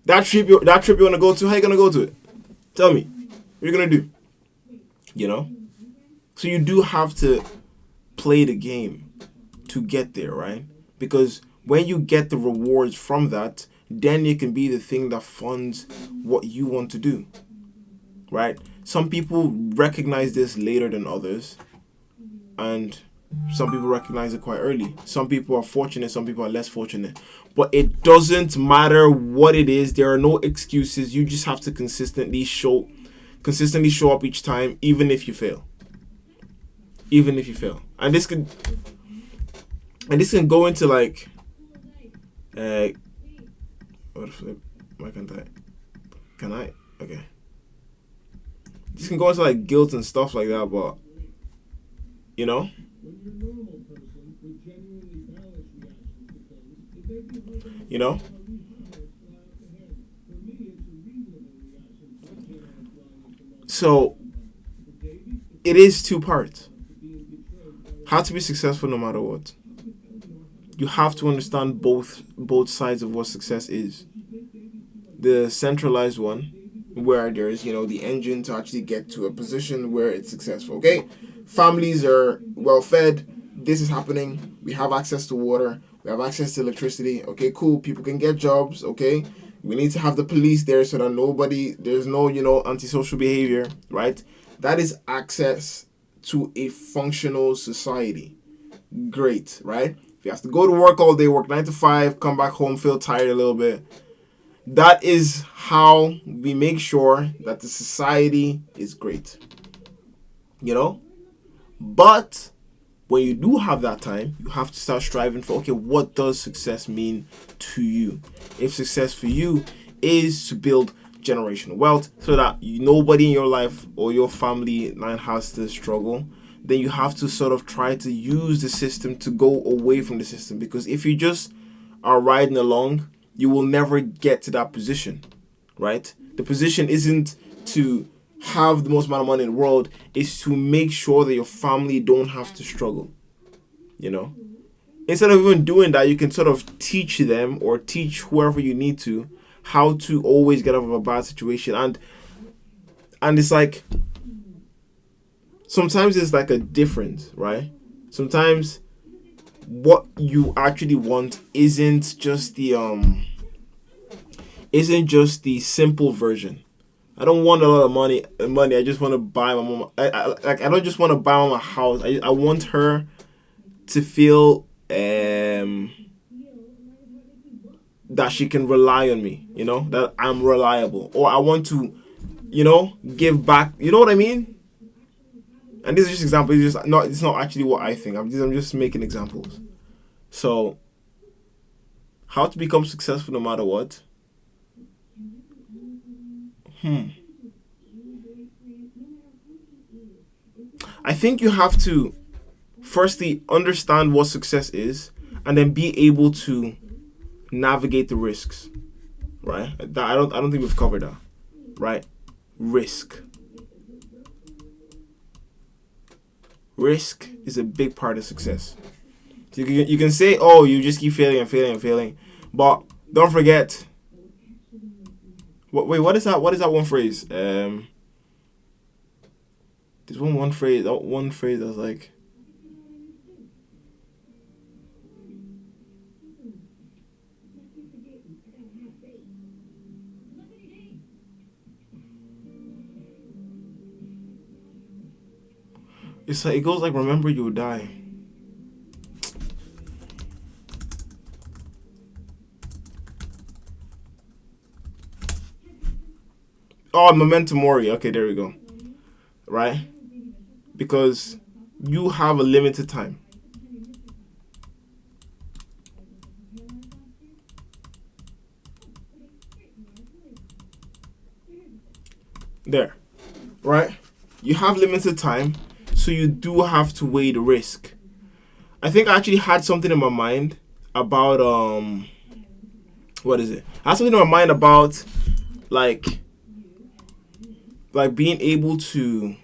That trip you wanna go to? How you gonna go to it? Tell me. What are you gonna do? You know? So you do have to play the game to get there, right? Because when you get the rewards from that, then it can be the thing that funds what you want to do, right? Some people recognize this later than others, and some people recognize it quite early. Some people are fortunate, some people are less fortunate. But it doesn't matter what it is. There are no excuses. You just have to consistently show up each time, even if you fail. Even if you fail. And this can go into like what flip? Why can't I? Can I? Okay. This can go into like guilt and stuff like that, but you know? You know? So it is two parts. How to be successful no matter what. You have to understand both sides of what success is. The centralized one, where there's, the engine to actually get to a position where it's successful. Okay? Families are well fed. This is happening. We have access to water. We have access to electricity. Okay, cool. People can get jobs. Okay? We need to have the police there so that there's no, antisocial behavior, right? That is access to a functional society. Great, right? If you have to go to work all day, work 9 to 5, come back home, feel tired a little bit. That is how we make sure that the society is great. But when you do have that time, you have to start striving for, okay, what does success mean to you? If success for you is to build generational wealth so that nobody in your life or your family line has to struggle, then you have to sort of try to use the system to go away from the system. Because if you just are riding along, you will never get to that position, right? The position isn't to have the most amount of money in the world, is to make sure that your family don't have to struggle, Instead of even doing that, you can sort of teach them or teach whoever you need to how to always get out of a bad situation. And it's like, sometimes it's like a difference, right? Sometimes what you actually want isn't just the simple version. I don't want a lot of money. I just want to buy my mom. I don't just want to buy mom a house. I want her to feel that she can rely on me. That I'm reliable. Or I want to, give back. You know what I mean? And this is just example. It's not actually what I think. I'm just making examples. So, how to become successful no matter what? I think you have to firstly understand what success is, and then be able to navigate the risks. Right? I don't think we've covered that. Right? Risk. Risk is a big part of success. So you can say, oh, you just keep failing and failing and failing, but don't forget. Wait, what is that? What is that one phrase? There's one phrase. That one phrase that's like, it goes like, remember you will die. Oh, memento mori. Okay, there we go. Right? Because you have a limited time. There. Right? You have limited time, so you do have to weigh the risk. I think I actually had something in my mind about what is it? I had something in my mind about like being able to.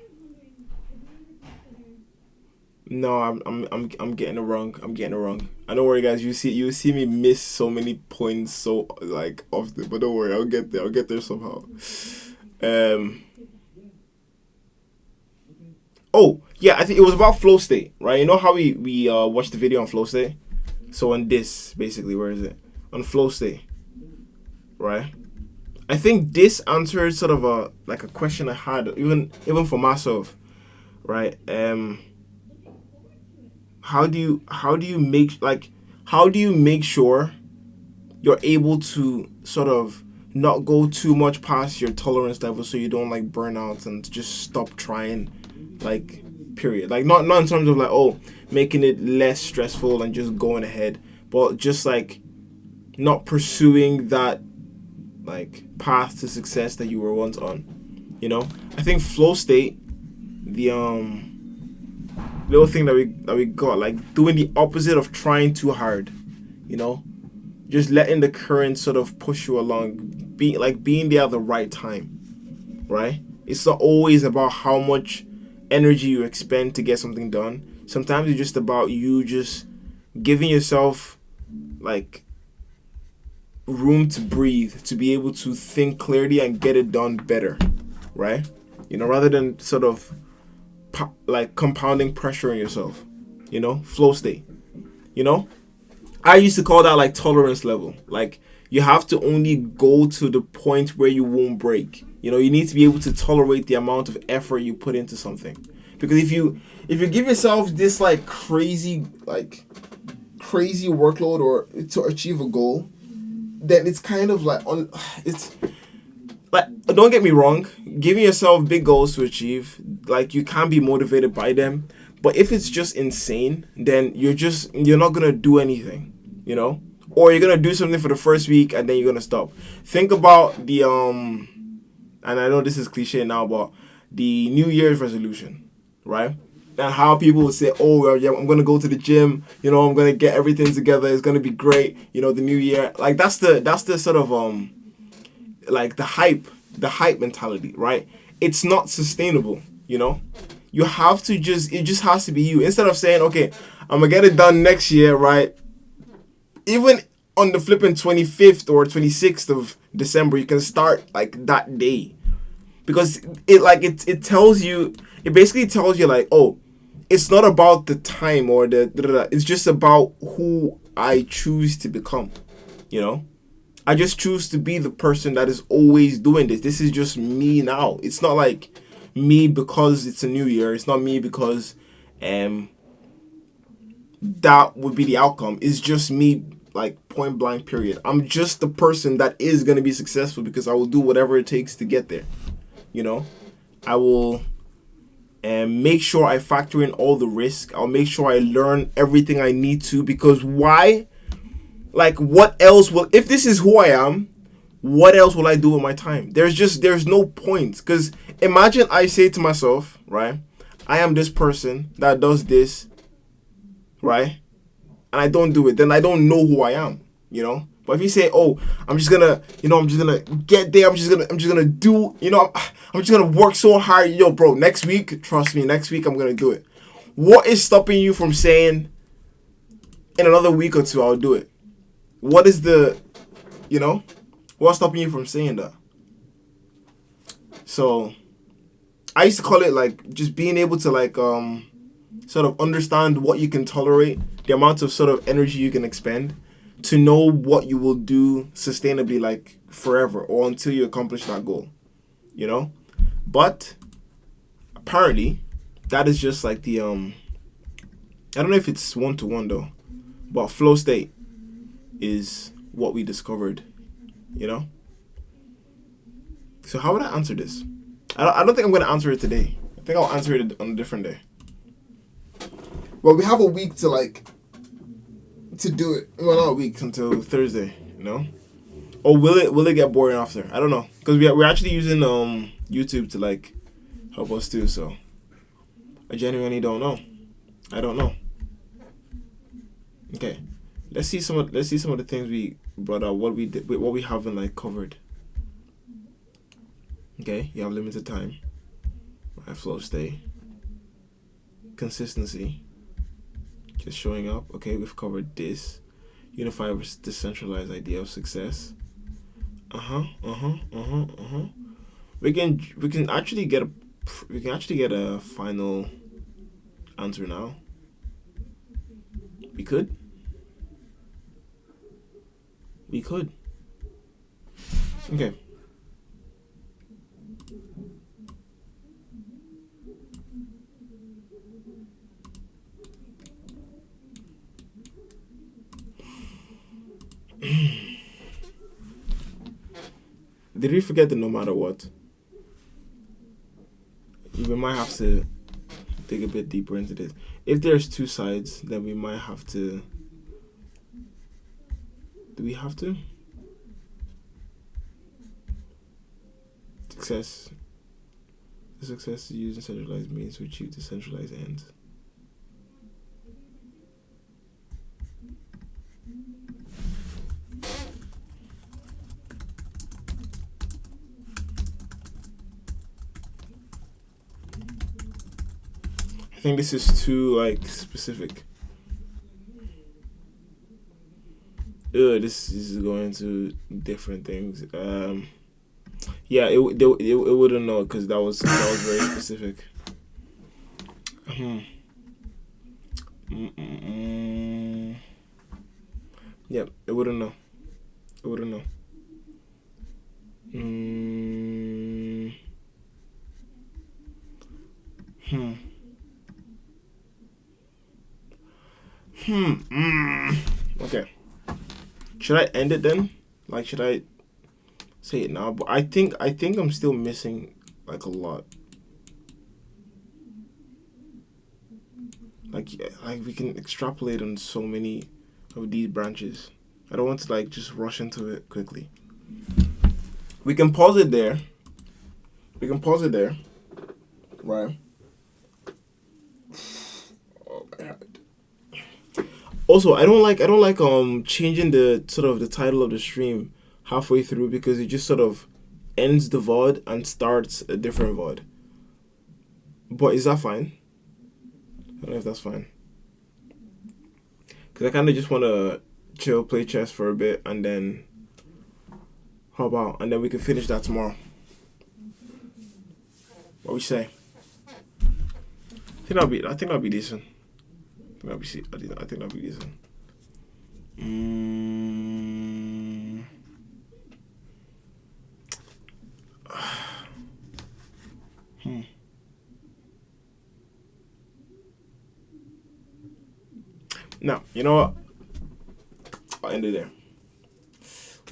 No, I'm getting it wrong. I'm getting it wrong. I don't worry, guys. You see me miss so many points so like often, but don't worry. I'll get there. I'll get there somehow. Oh yeah, I think it was about flow state, right? You know how we watched the video on flow state. So on this, basically, where is it? On flow state, right? I think this answered sort of a question I had even for myself, right? How do you make sure you're able to sort of not go too much past your tolerance level so you don't like burn out and just stop trying, like, period. Like not in terms of like, oh, making it less stressful and just going ahead, but just like not pursuing that like path to success that you were once on. You know, I think flow state, the little thing that we got, like doing the opposite of trying too hard, you know, just letting the current sort of push you along, being there at the right time, right? It's not always about how much energy you expend to get something done. Sometimes it's just about you just giving yourself like room to breathe, to be able to think clearly and get it done better, right? You know, rather than sort of like compounding pressure on yourself, you know, flow state. You know, I used to call that like tolerance level. Like you have to only go to the point where you won't break. You know, you need to be able to tolerate the amount of effort you put into something. Because if you give yourself this like crazy workload or to achieve a goal, then it's kind of like it's like, don't get me wrong, giving yourself big goals to achieve, like you can be motivated by them, but if it's just insane, then you're not gonna do anything, you know, or you're gonna do something for the first week and then you're gonna stop. Think about the and I know this is cliche now, but the New Year's resolution, right? And how people will say, oh, well, yeah, I'm going to go to the gym, you know, I'm going to get everything together, it's going to be great, you know, the new year. Like, that's the sort of, like, the hype mentality, right? It's not sustainable, you know? You have to it just has to be you. Instead of saying, okay, I'm going to get it done next year, right? Even on the flipping 25th or 26th of December, you can start, like, that day. Because it tells you, it basically tells you, like, oh, it's not about the time or it's just about who I choose to become, you know? I just choose to be the person that is always doing this. This is just me now. It's not like me because it's a new year. It's not me because that would be the outcome. It's just me, like, point blank, period. I'm just the person that is going to be successful because I will do whatever it takes to get there, you know? I will... and make sure I factor in all the risk. I'll make sure I learn everything I need to, because why? Like, what else if this is who I am, what else will I do with my time? There's no point. Because imagine I say to myself, right, I am this person that does this, right, and I don't do it, then I don't know who I am, you know? But if you say, oh, I'm just gonna get there, I'm just gonna do, you know, I'm just gonna work so hard, yo, bro, next week, trust me, next week I'm gonna do it. What is stopping you from saying, in another week or two, I'll do it? What is the, you know, what's stopping you from saying that? So, I used to call it, like, just being able to, like, sort of understand what you can tolerate, the amount of sort of energy you can expend, to know what you will do sustainably, like, forever, or until you accomplish that goal, you know? But apparently that is just like the I don't know if it's 1-to-1 though, but flow state is what we discovered, you know? So how would I answer this? I don't think I'm going to answer it today. I think I'll answer it on a different day. Well, we have a week to, like, to do it. Well, not a week, until Thursday, you know? Or will it get boring after? I don't know, because we're actually using YouTube to, like, help us too. So I genuinely don't know. I don't know. Okay, let's see some of the things we brought up. What we did, what we haven't like covered. Okay, you have limited time. Right, flow stay. Consistency. Just showing up. Okay, we've covered this. Unified versus decentralized idea of success. We can actually get a final answer now. We could. Okay. Did we forget the no matter what? We might have to dig a bit deeper into this. If there's two sides, then we might have to. Do we have to? Success. The success is using centralized means to achieve decentralized ends. I think this is too like specific. This is going to different things. Yeah, it wouldn't know because that was very specific. Yep, it wouldn't know. It wouldn't know. Okay. Should I end it then? Like, should I say it now? But I think I'm still missing like a lot. Like we can extrapolate on so many of these branches. I don't want to like just rush into it quickly. We can pause it there. Right. Oh my God. Also, I don't like changing the sort of the title of the stream halfway through because it just sort of ends the VOD and starts a different VOD. But is that fine? I don't know if that's fine. Because I kind of just want to chill, play chess for a bit, and then hop out, and then we can finish that tomorrow. What we say? I think that'll be decent. I think that'll be decent. Now, you know what? I'll end it there.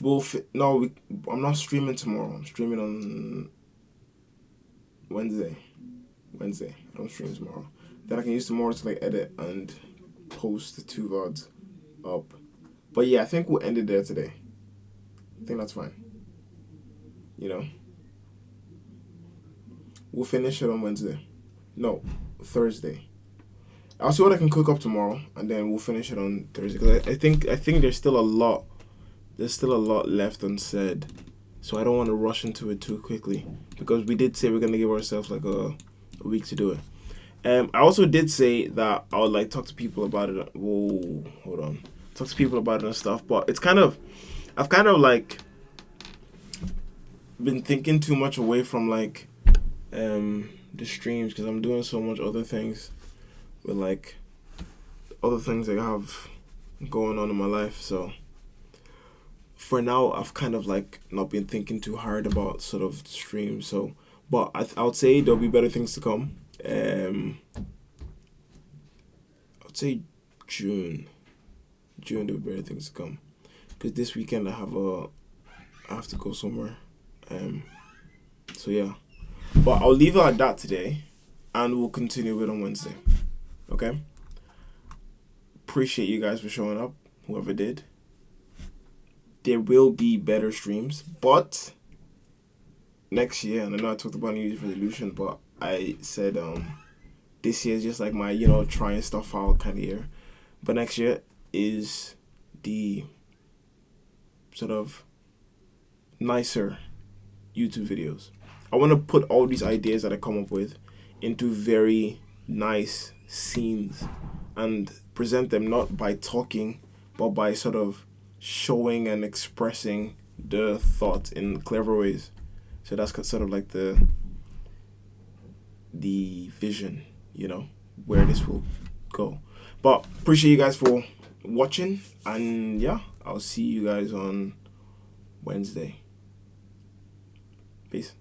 I'm not streaming tomorrow. I'm streaming on Wednesday. I don't stream tomorrow. Then I can use tomorrow to like edit and post the 2 VODs up. But yeah, I think we'll end it there today. I think that's fine. You know? We'll finish it on Wednesday. No, Thursday. I'll see what I can cook up tomorrow, and then we'll finish it on Thursday. Because I think there's still a lot. There's still a lot left unsaid, so I don't want to rush into it too quickly. Because we did say we're gonna give ourselves like a week to do it. I also did say that I would like talk to people about it. Whoa, hold on. Talk to people about it and stuff. But I've kind of like been thinking too much away from like the streams because I'm doing so much other things with like other things I have going on in my life. So for now, I've kind of like not been thinking too hard about sort of streams. So, but I would say there'll be better things to come. I would say June there'll be better things to come. Because this weekend I have to go somewhere. So yeah. But I'll leave it at that today, and we'll continue it on Wednesday. Okay? Appreciate you guys for showing up, whoever did. There will be better streams, but next year, and I know I talked about New Year's resolution, but I said this year is just like my, trying stuff out kind of year. But next year, is the sort of nicer YouTube videos. I want to put all these ideas that I come up with into very nice scenes and present them not by talking, but by sort of showing and expressing the thought in clever ways. So that's sort of like the vision, where this will go. But appreciate you guys for watching, and yeah, I'll see you guys on Wednesday. Peace.